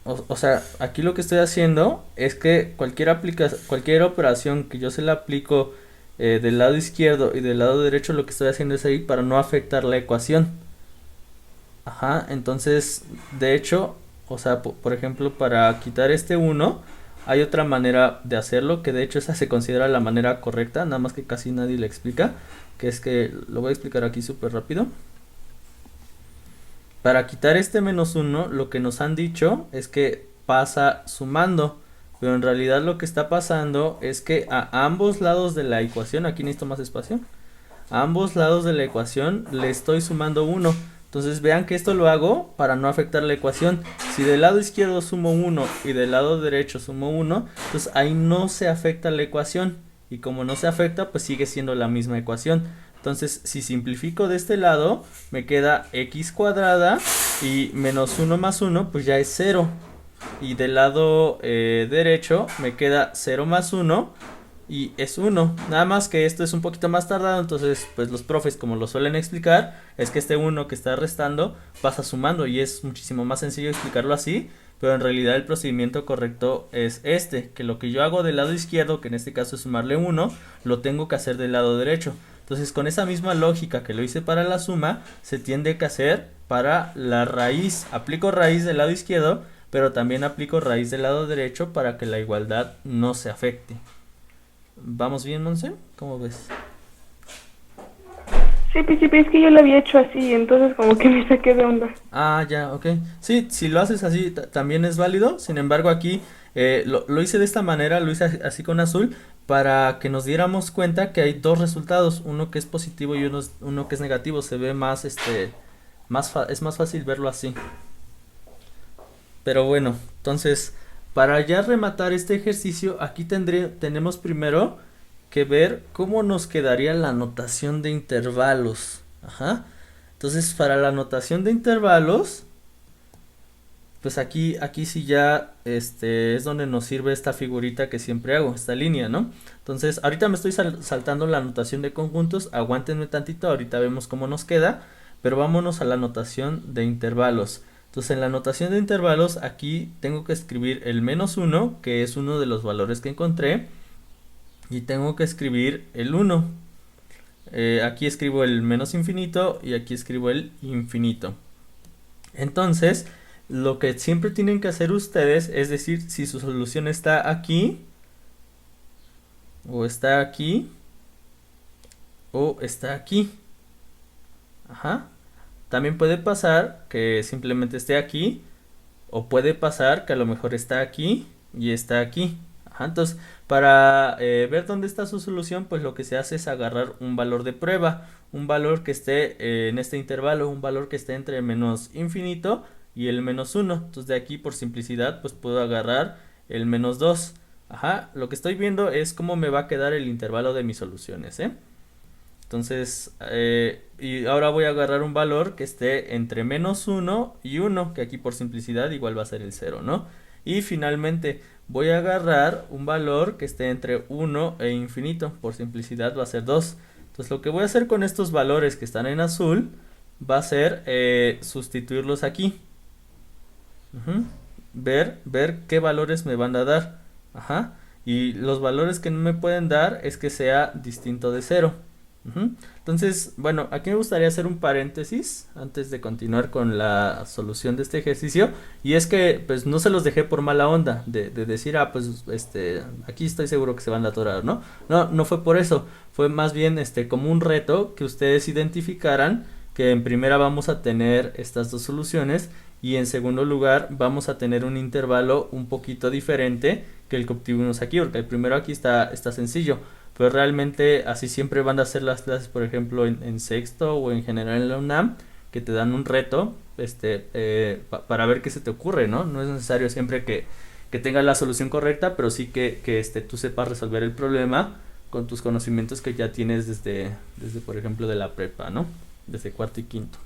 O sea, aquí lo que estoy haciendo es que cualquier operación que yo se la aplico del lado izquierdo y del lado derecho, lo que estoy haciendo es ahí para no afectar la ecuación. Ajá, entonces, de hecho, o sea, por ejemplo, para quitar este 1, hay otra manera de hacerlo, que de hecho esa se considera la manera correcta, nada más que casi nadie le explica, que es que, lo voy a explicar aquí súper rápido. Para quitar este menos 1, lo que nos han dicho es que pasa sumando, pero en realidad lo que está pasando es que a ambos lados de la ecuación, aquí necesito más espacio, a ambos lados de la ecuación le estoy sumando 1. Entonces vean que esto lo hago para no afectar la ecuación. Si del lado izquierdo sumo 1 y del lado derecho sumo 1, entonces ahí no se afecta la ecuación. Y como no se afecta, pues sigue siendo la misma ecuación. Entonces si simplifico de este lado, me queda x cuadrada y menos 1 más 1, pues ya es 0. Y del lado derecho me queda 0 más 1 y es 1. Nada más que esto es un poquito más tardado, entonces pues los profes, como lo suelen explicar, es que este 1 que está restando pasa sumando y es muchísimo más sencillo explicarlo así, pero en realidad el procedimiento correcto es que lo que yo hago del lado izquierdo, que en este caso es sumarle 1, lo tengo que hacer del lado derecho. Entonces con esa misma lógica que lo hice para la suma, se tiende que hacer para la raíz. Aplico raíz del lado izquierdo, pero también aplico raíz del lado derecho para que la igualdad no se afecte. ¿Vamos bien, Monse? ¿Cómo ves? Sí, es que yo lo había hecho así, entonces como que me saqué de onda. Ah, ya, ok. Sí, si lo haces así también es válido. Sin embargo, aquí lo hice de esta manera, lo hice así con azul, para que nos diéramos cuenta que hay dos resultados, uno que es positivo y uno que es negativo. Se ve más, es más fácil verlo así. Pero bueno, entonces, para ya rematar este ejercicio, aquí tenemos primero que ver cómo nos quedaría la notación de intervalos. Ajá. Entonces, para la notación de intervalos, pues aquí sí ya es donde nos sirve esta figurita que siempre hago, esta línea, ¿no? Entonces, ahorita me estoy saltando la notación de conjuntos, aguántenme tantito, ahorita vemos cómo nos queda, pero vámonos a la notación de intervalos. Entonces, en la notación de intervalos, aquí tengo que escribir el menos 1, que es uno de los valores que encontré, y tengo que escribir el 1. Aquí escribo el menos infinito y aquí escribo el infinito. Entonces, lo que siempre tienen que hacer ustedes es decir si su solución está aquí, o está aquí, o está aquí. Ajá. También puede pasar que simplemente esté aquí, o puede pasar que a lo mejor está aquí y está aquí. Ajá. Entonces, para ver dónde está su solución, pues lo que se hace es agarrar un valor de prueba, un valor que esté en este intervalo, un valor que esté entre menos infinito y el menos 1. Entonces de aquí, por simplicidad, pues puedo agarrar el menos 2. Ajá, lo que estoy viendo es cómo me va a quedar el intervalo de mis soluciones, Entonces, y ahora voy a agarrar un valor que esté entre menos 1 y 1, que aquí por simplicidad igual va a ser el 0, ¿no? Y finalmente voy a agarrar un valor que esté entre 1 e infinito, por simplicidad va a ser 2. Entonces lo que voy a hacer con estos valores que están en azul va a ser sustituirlos aquí. Ver qué valores me van a dar. Ajá. Y los valores que no me pueden dar es que sea distinto de 0. Entonces, bueno, aquí me gustaría hacer un paréntesis antes de continuar con la solución de este ejercicio, y es que pues no se los dejé por mala onda de decir, pues aquí estoy seguro que se van a atorar, ¿no? No fue por eso, fue más bien como un reto que ustedes identificaran que en primera vamos a tener estas dos soluciones y en segundo lugar vamos a tener un intervalo un poquito diferente que el que obtuvimos aquí, porque el primero aquí está sencillo, pero realmente así siempre van a ser las clases, por ejemplo en sexto o en general en la UNAM, que te dan un reto para ver qué se te ocurre, ¿no? No es necesario siempre que tengas la solución correcta, pero sí que tú sepas resolver el problema con tus conocimientos que ya tienes desde por ejemplo de la prepa, ¿no? Desde cuarto y quinto.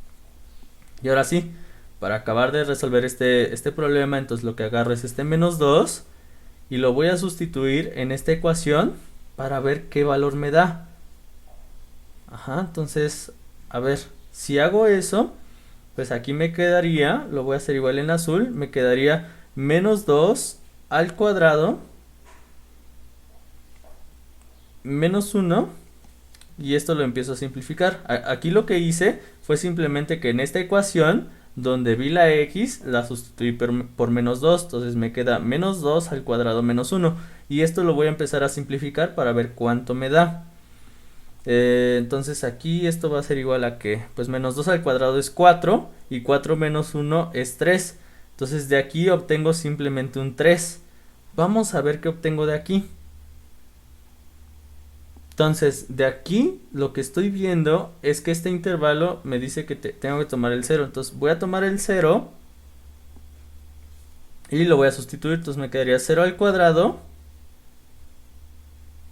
Y ahora sí, para acabar de resolver este problema, entonces lo que agarro es este menos 2 y lo voy a sustituir en esta ecuación para ver qué valor me da. Ajá, entonces, a ver, si hago eso, pues aquí me quedaría, lo voy a hacer igual en azul, me quedaría menos 2 al cuadrado menos 1 y esto lo empiezo a simplificar. Aquí lo que hice fue simplemente que en esta ecuación donde vi la x la sustituí por menos 2, entonces me queda menos 2 al cuadrado menos 1 y esto lo voy a empezar a simplificar para ver cuánto me da. Entonces aquí esto va a ser igual a que pues menos 2 al cuadrado es 4 y 4 menos 1 es 3, entonces de aquí obtengo simplemente un 3. Vamos a ver qué obtengo de aquí. Entonces, de aquí lo que estoy viendo es que este intervalo me dice que tengo que tomar el 0. Entonces, voy a tomar el 0 y lo voy a sustituir. Entonces, me quedaría 0 al cuadrado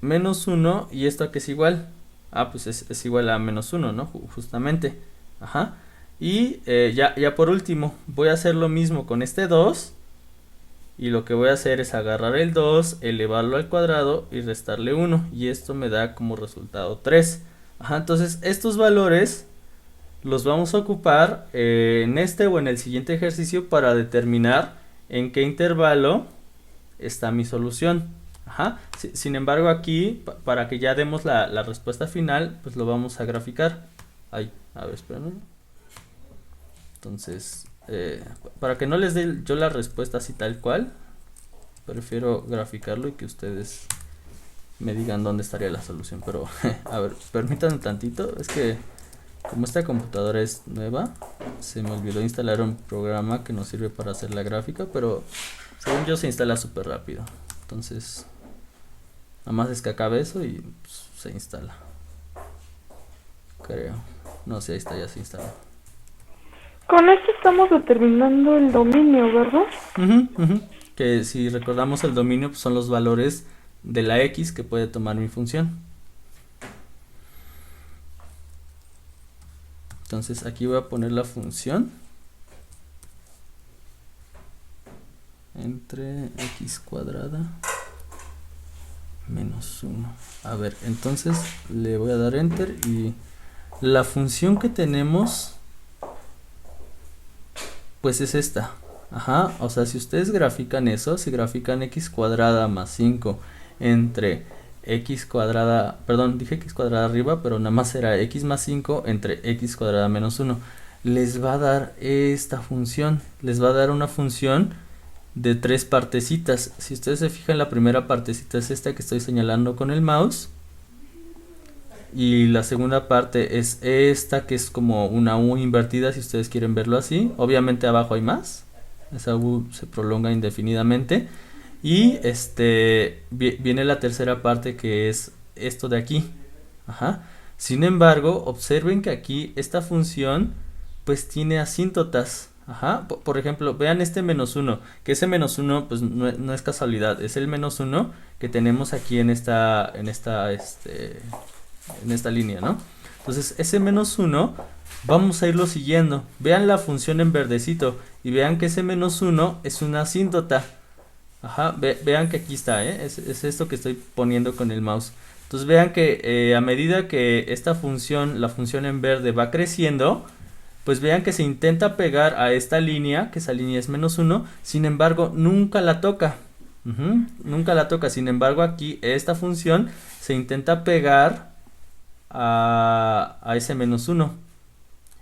menos 1 y esto que es igual. Ah, pues es igual a menos 1, ¿no? Justamente. Ajá. Y ya por último, voy a hacer lo mismo con este 2. Y lo que voy a hacer es agarrar el 2, elevarlo al cuadrado y restarle 1. Y esto me da como resultado 3. Ajá, entonces estos valores los vamos a ocupar en este o en el siguiente ejercicio para determinar en qué intervalo está mi solución. Ajá. Sin embargo aquí, para que ya demos la respuesta final, pues lo vamos a graficar. Ay, a ver, espérame. Entonces, para que no les dé yo la respuesta así tal cual, prefiero graficarlo y que ustedes me digan dónde estaría la solución. Pero, a ver, permítanme tantito, es que como esta computadora es nueva, se me olvidó instalar un programa que nos sirve para hacer la gráfica, pero según yo se instala súper rápido. Entonces, nada más es que acabe eso y pues, se instala. Creo. No sé, ahí está, ya se instaló. Con esto estamos determinando el dominio, ¿verdad? Que si recordamos el dominio pues son los valores de la x que puede tomar mi función. Entonces aquí voy a poner la función entre x cuadrada menos 1. A ver, entonces le voy a dar enter y la función que tenemos pues es esta. Ajá, o sea, si ustedes grafican eso, si grafican x cuadrada más 5 entre x cuadrada, perdón, dije x cuadrada arriba, pero nada más era x más 5 entre x cuadrada menos 1, les va a dar esta función, les va a dar una función de 3 partecitas. Si ustedes se fijan, la primera partecita es esta que estoy señalando con el mouse. Y la segunda parte es esta que es como una U invertida, si ustedes quieren verlo así. Obviamente abajo hay más. Esa U se prolonga indefinidamente. Y viene la tercera parte que es esto de aquí. Ajá. Sin embargo, observen que aquí esta función pues tiene asíntotas. Ajá. Por ejemplo, vean este menos 1. Que ese menos 1 pues no es casualidad. Es el menos 1 que tenemos aquí en esta línea, ¿no? Entonces ese menos 1 vamos a irlo siguiendo. Vean la función en verdecito y vean que ese menos 1 es una asíntota. Ajá, vean que aquí está, es esto que estoy poniendo con el mouse. Entonces vean que a medida que esta función, la función en verde va creciendo, pues vean que se intenta pegar a esta línea, que esa línea es menos 1, sin embargo nunca la toca. Nunca la toca, sin embargo aquí esta función se intenta pegar a ese menos 1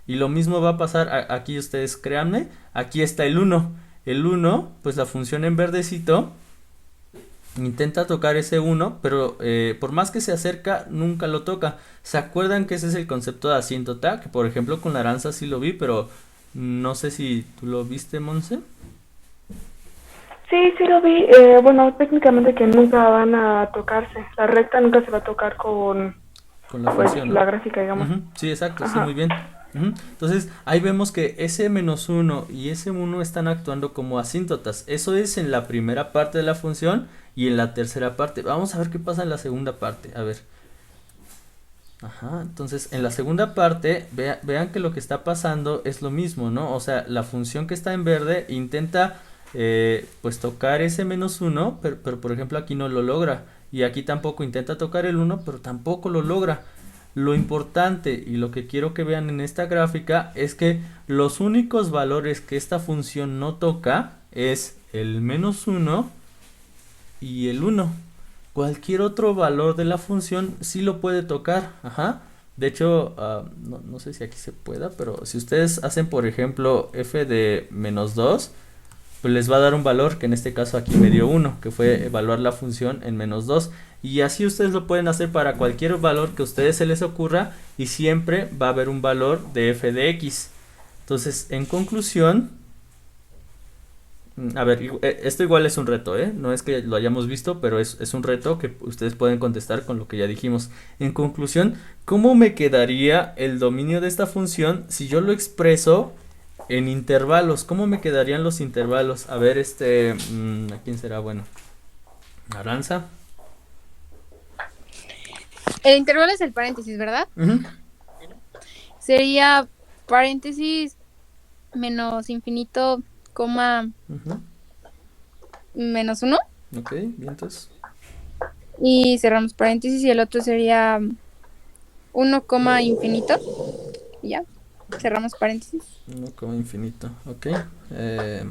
y lo mismo va a pasar aquí. Ustedes créanme, aquí está el 1, pues la función en verdecito intenta tocar ese uno, pero por más que se acerca, nunca lo toca. ¿Se acuerdan que ese es el concepto de asíntota? Que por ejemplo con la aranza sí lo vi, pero no sé si tú lo viste, Monse. Sí, sí lo vi. Bueno, técnicamente que nunca van a tocarse. La recta nunca se va a tocar con, Con la pues, función, la ¿no? gráfica, digamos. Ujú, sí, exacto, sí, muy Ajá. bien. Ujú. Entonces, ahí vemos que ese menos uno y ese uno están actuando como asíntotas. Eso es en la primera parte de la función y en la tercera parte. Vamos a ver qué pasa en la segunda parte. A ver. Ajá, entonces en la segunda parte, vean que lo que está pasando es lo mismo, ¿no? O sea, la función que está en verde intenta pues tocar ese menos uno, pero por ejemplo aquí no lo logra. Y aquí tampoco intenta tocar el uno, pero tampoco lo logra. Lo importante y lo que quiero que vean en esta gráfica es que los únicos valores que esta función no toca es el menos uno y el uno. Cualquier otro valor de la función sí lo puede tocar. Ajá. De hecho, no sé si aquí se pueda, pero si ustedes hacen, por ejemplo, f de menos 2, pues les va a dar un valor, que en este caso aquí me dio 1, que fue evaluar la función en menos 2. Y así ustedes lo pueden hacer para cualquier valor que a ustedes se les ocurra y siempre va a haber un valor de f de x. Entonces, en conclusión, a ver, esto igual es un reto, ¿eh? No es que lo hayamos visto, pero es un reto que ustedes pueden contestar con lo que ya dijimos. En conclusión, ¿cómo me quedaría el dominio de esta función si yo lo expreso en intervalos? ¿Cómo me quedarían los intervalos? A ver, ¿a quién será bueno? Aranza. El intervalo es el paréntesis, ¿verdad? Ujú, Sería paréntesis menos infinito, coma ujú. menos 1. Ok, bien, entonces. Y cerramos paréntesis y el otro sería 1, infinito. Y ya, cerramos paréntesis. 1 como infinito, ok.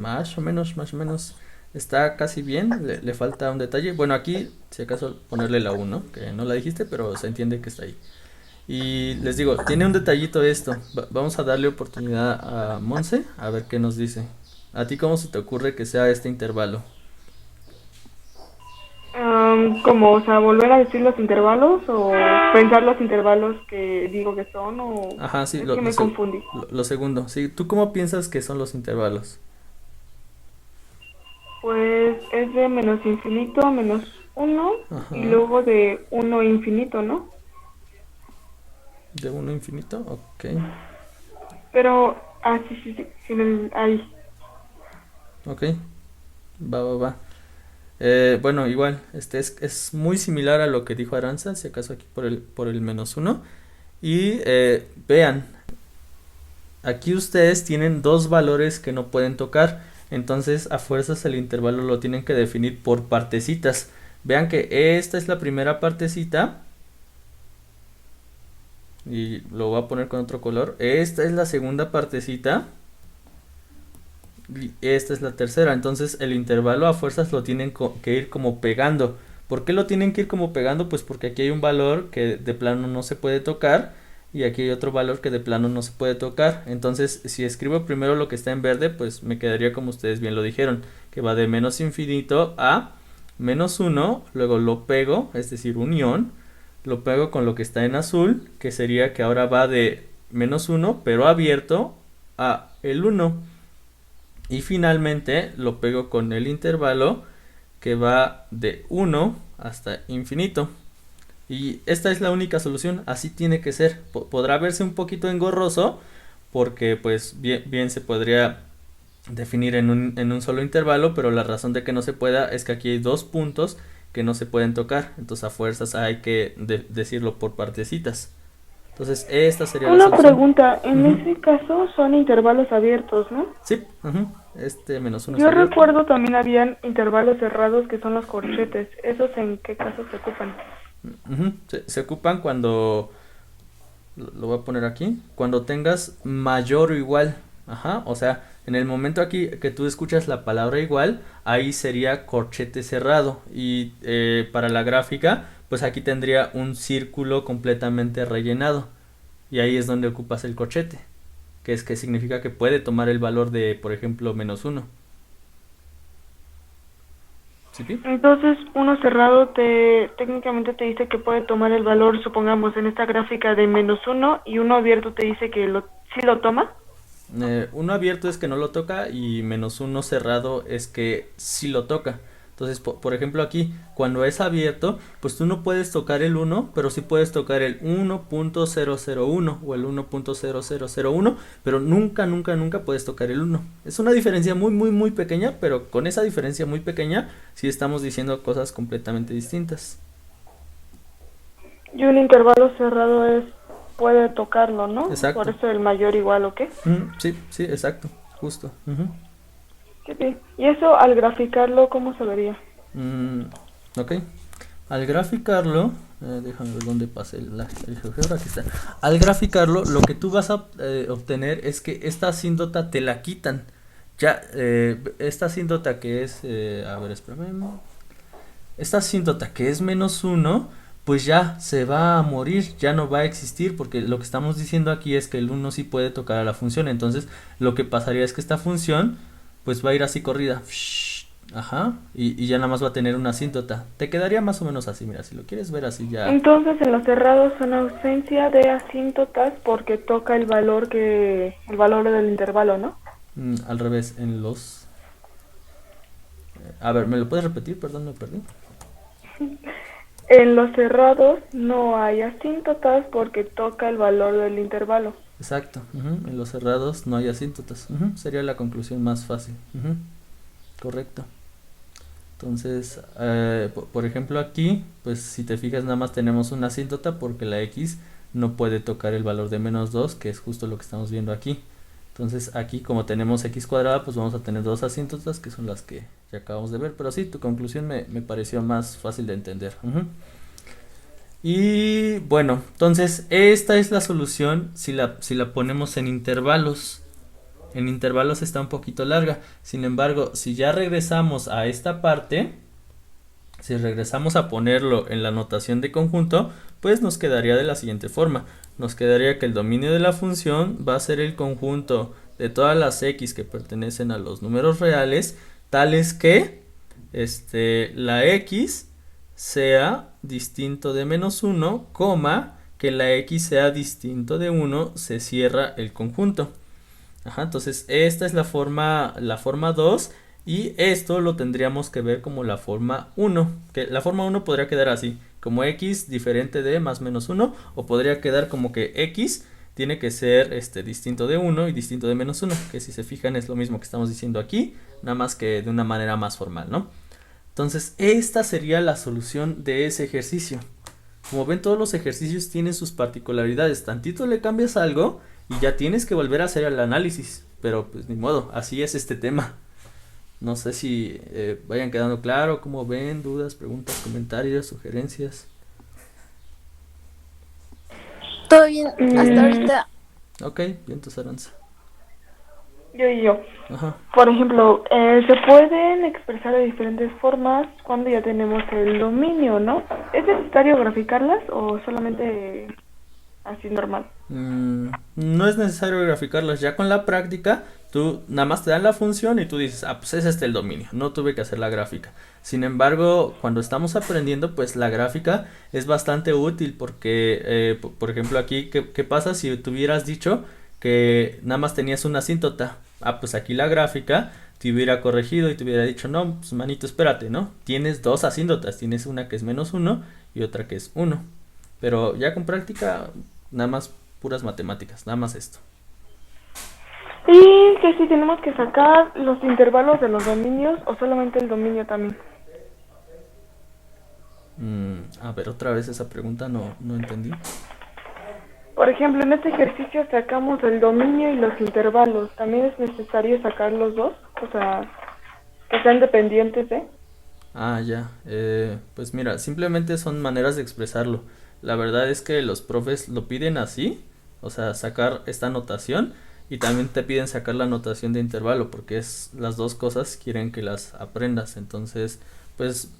Más o menos, más o menos. Está casi bien, le falta un detalle. Bueno, aquí, si acaso, ponerle la 1, que no la dijiste, pero se entiende que está ahí. Y les digo, tiene un detallito esto. Vamos a darle oportunidad a Monse, a ver qué nos dice. ¿A ti cómo se te ocurre que sea este intervalo? Como, o sea, volver a decir los intervalos o pensar los intervalos que digo que son o Ajá, sí, es que me confundí. lo segundo. Sí, ¿tú cómo piensas que son los intervalos? Pues es de menos infinito a menos uno y Ajá, luego de uno infinito, ¿no? de 1 infinito, ok. Pero, sí, sí, sí, sí, ahí. Ok, va. Bueno, igual, es muy similar a lo que dijo Aranza, si acaso aquí por el menos uno. Y vean, aquí ustedes tienen dos valores que no pueden tocar, entonces a fuerzas el intervalo lo tienen que definir por partecitas. Vean que esta es la primera partecita y lo voy a poner con otro color. Esta es la segunda partecita y esta es la tercera. Entonces el intervalo a fuerzas lo tienen que ir como pegando. ¿Por qué lo tienen que ir como pegando? Pues porque aquí hay un valor que de plano no se puede tocar y aquí hay otro valor que de plano no se puede tocar. Entonces si escribo primero lo que está en verde, pues me quedaría como ustedes bien lo dijeron, que va de menos infinito a menos 1, luego lo pego, es decir, unión, lo pego con lo que está en azul, que sería que ahora va de menos 1, pero abierto, a el 1. Y finalmente lo pego con el intervalo que va de 1 hasta infinito. Y esta es la única solución, así tiene que ser. Podrá verse un poquito engorroso porque pues bien se podría definir en un solo intervalo, pero la razón de que no se pueda es que aquí hay dos puntos que no se pueden tocar, entonces a fuerzas hay que decirlo por partecitas. Entonces esta sería la Una solución. pregunta, en Ujú. ese caso son intervalos abiertos, ¿no? Sí, ujú. Menos uno es Yo abierto. recuerdo también habían intervalos cerrados que son los corchetes. ¿Esos en qué caso se ocupan? Ujú. Se ocupan cuando, lo voy a poner aquí, cuando tengas mayor o igual. Ajá, o sea, en el momento aquí que tú escuchas la palabra igual, ahí sería corchete cerrado. Y para la gráfica, pues aquí tendría un círculo completamente rellenado. Y ahí es donde ocupas el corchete, que es que significa que puede tomar el valor de, por ejemplo, menos uno. ¿Sí, Pi? Entonces, uno cerrado técnicamente te dice que puede tomar el valor, supongamos, en esta gráfica de -1, y uno abierto te dice que sí lo toma. Uno abierto es que no lo toca y -1 cerrado es que sí lo toca. Entonces, por ejemplo aquí, cuando es abierto, pues tú no puedes tocar el 1, pero sí puedes tocar el 1.001 o el 1.0001, pero nunca, nunca, nunca puedes tocar el 1. Es una diferencia muy, muy, muy pequeña, pero con esa diferencia muy pequeña sí estamos diciendo cosas completamente distintas. Y un intervalo cerrado puede tocarlo, ¿no? Exacto. Por eso el mayor igual, ¿o qué? Sí, sí, exacto, justo. Sí. Y eso al graficarlo, ¿cómo se vería? Ok. Al graficarlo, déjame ver dónde pasé el GeoGebra, aquí está. Al graficarlo, lo que tú vas a obtener es que esta asíntota te la quitan. Ya, esta asíntota que es, a ver, espérame. Esta asíntota que es -1, pues ya se va a morir, ya no va a existir, porque lo que estamos diciendo aquí es que el 1 sí puede tocar a la función. Entonces, lo que pasaría es que esta función, pues va a ir así corrida. Ajá, y ya nada más va a tener una asíntota. Te quedaría más o menos así, mira, si lo quieres ver así ya. Entonces, en los cerrados son ausencia de asíntotas porque toca el valor del intervalo, ¿no? Al revés, en los... A ver, ¿me lo puedes repetir? Perdón, me perdí. En los cerrados no hay asíntotas porque toca el valor del intervalo. Exacto, en los cerrados no hay asíntotas. Sería la conclusión más fácil. Correcto. Entonces, por ejemplo aquí, pues si te fijas nada más tenemos una asíntota porque la x no puede tocar el valor de -2, que es justo lo que estamos viendo aquí. Entonces aquí como tenemos x cuadrada, pues vamos a tener dos asíntotas que son las que ya acabamos de ver. Pero sí, tu conclusión me pareció más fácil de entender. Y bueno, entonces esta es la solución si la ponemos en intervalos. En intervalos está un poquito larga. Sin embargo, si ya regresamos a esta parte, si regresamos a ponerlo en la notación de conjunto, pues nos quedaría de la siguiente forma. Nos quedaría que el dominio de la función va a ser el conjunto de todas las x que pertenecen a los números reales, tales que la x sea distinto de -1, que la x sea distinto de 1, se cierra el conjunto. Ajá, entonces esta es la forma 2 y esto lo tendríamos que ver como la forma 1, que la forma 1 podría quedar así, como x diferente de más menos 1, o podría quedar como que x tiene que ser distinto de 1 y distinto de -1, que si se fijan es lo mismo que estamos diciendo aquí, nada más que de una manera más formal, ¿no? Entonces esta sería la solución de ese ejercicio. Como ven, todos los ejercicios tienen sus particularidades, tantito le cambias algo y ya tienes que volver a hacer el análisis, pero pues ni modo, así es este tema. No sé si vayan quedando claro, cómo ven, dudas, preguntas, comentarios, sugerencias. Todo bien, hasta ahorita. Ok, bien, tu Aranza. Yo. Ajá. Por ejemplo, se pueden expresar de diferentes formas cuando ya tenemos el dominio, ¿no? ¿Es necesario graficarlas o solamente así normal? No es necesario graficarlas, ya con la práctica tú nada más te dan la función y tú dices, pues es el dominio, no tuve que hacer la gráfica. Sin embargo, cuando estamos aprendiendo, pues la gráfica es bastante útil porque, por ejemplo aquí, ¿qué pasa si tú hubieras dicho que nada más tenías una asíntota? Pues aquí la gráfica te hubiera corregido y te hubiera dicho, no, pues manito, espérate, ¿no? Tienes dos asíntotas, tienes una que es -1 y otra que es 1. Pero ya con práctica, nada más puras matemáticas, nada más esto. Y que si tenemos que sacar los intervalos de los dominios o solamente el dominio también. A ver, otra vez esa pregunta no entendí. Por ejemplo, en este ejercicio sacamos el dominio y los intervalos. ¿También es necesario sacar los dos? O sea, que sean dependientes de... Ya. Pues mira, simplemente son maneras de expresarlo. La verdad es que los profes lo piden así, o sea, sacar esta notación, y también te piden sacar la notación de intervalo, porque es las dos cosas quieren que las aprendas. Entonces, pues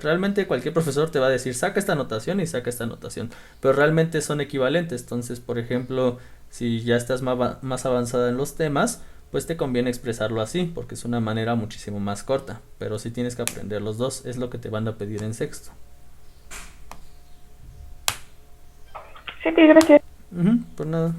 realmente cualquier profesor te va a decir, saca esta notación y saca esta notación, pero realmente son equivalentes. Entonces, por ejemplo, si ya estás más avanzada en los temas, pues te conviene expresarlo así, porque es una manera muchísimo más corta, pero sí tienes que aprender los dos, es lo que te van a pedir en sexto. Sí, gracias. Por nada,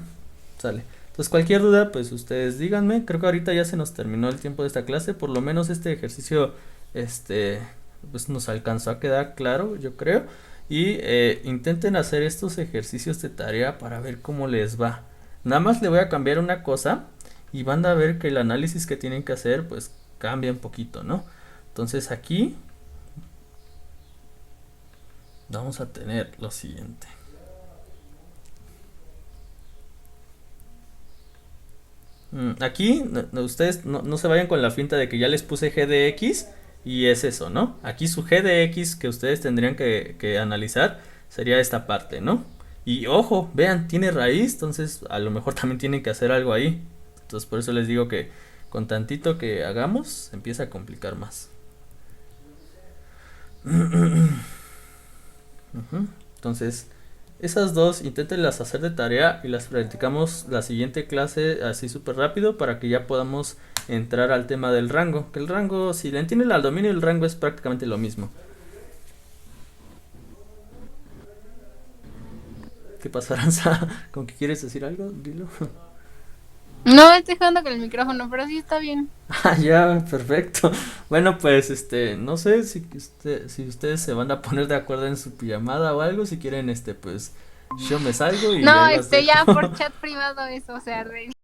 sale. Entonces cualquier duda, pues ustedes díganme. Creo que ahorita ya se nos terminó el tiempo de esta clase. Por lo menos este ejercicio, pues nos alcanzó a quedar claro, yo creo. Y intenten hacer estos ejercicios de tarea para ver cómo les va. Nada más le voy a cambiar una cosa y van a ver que el análisis que tienen que hacer, pues cambia un poquito, ¿no? Entonces aquí vamos a tener lo siguiente. Aquí ustedes no se vayan con la finta de que ya les puse g de x y es eso, ¿no? Aquí su g de x que ustedes tendrían que analizar sería esta parte, ¿no? Y ojo, vean, tiene raíz, entonces a lo mejor también tienen que hacer algo ahí. Entonces por eso les digo que con tantito que hagamos se empieza a complicar más. Entonces esas dos inténtenlas hacer de tarea y las practicamos la siguiente clase así súper rápido para que ya podamos entrar al tema del rango. Que el rango, si le entienden al dominio, el rango es prácticamente lo mismo. ¿Qué pasa, Aranza? ¿Con qué quieres decir algo? Dilo. No, estoy jugando con el micrófono, pero sí está bien. Ah, ya, perfecto. Bueno, pues no sé si ustedes se van a poner de acuerdo en su pijamada o algo, si quieren pues yo me salgo y No, ya las ya dejo. por chat privado eso, o sea,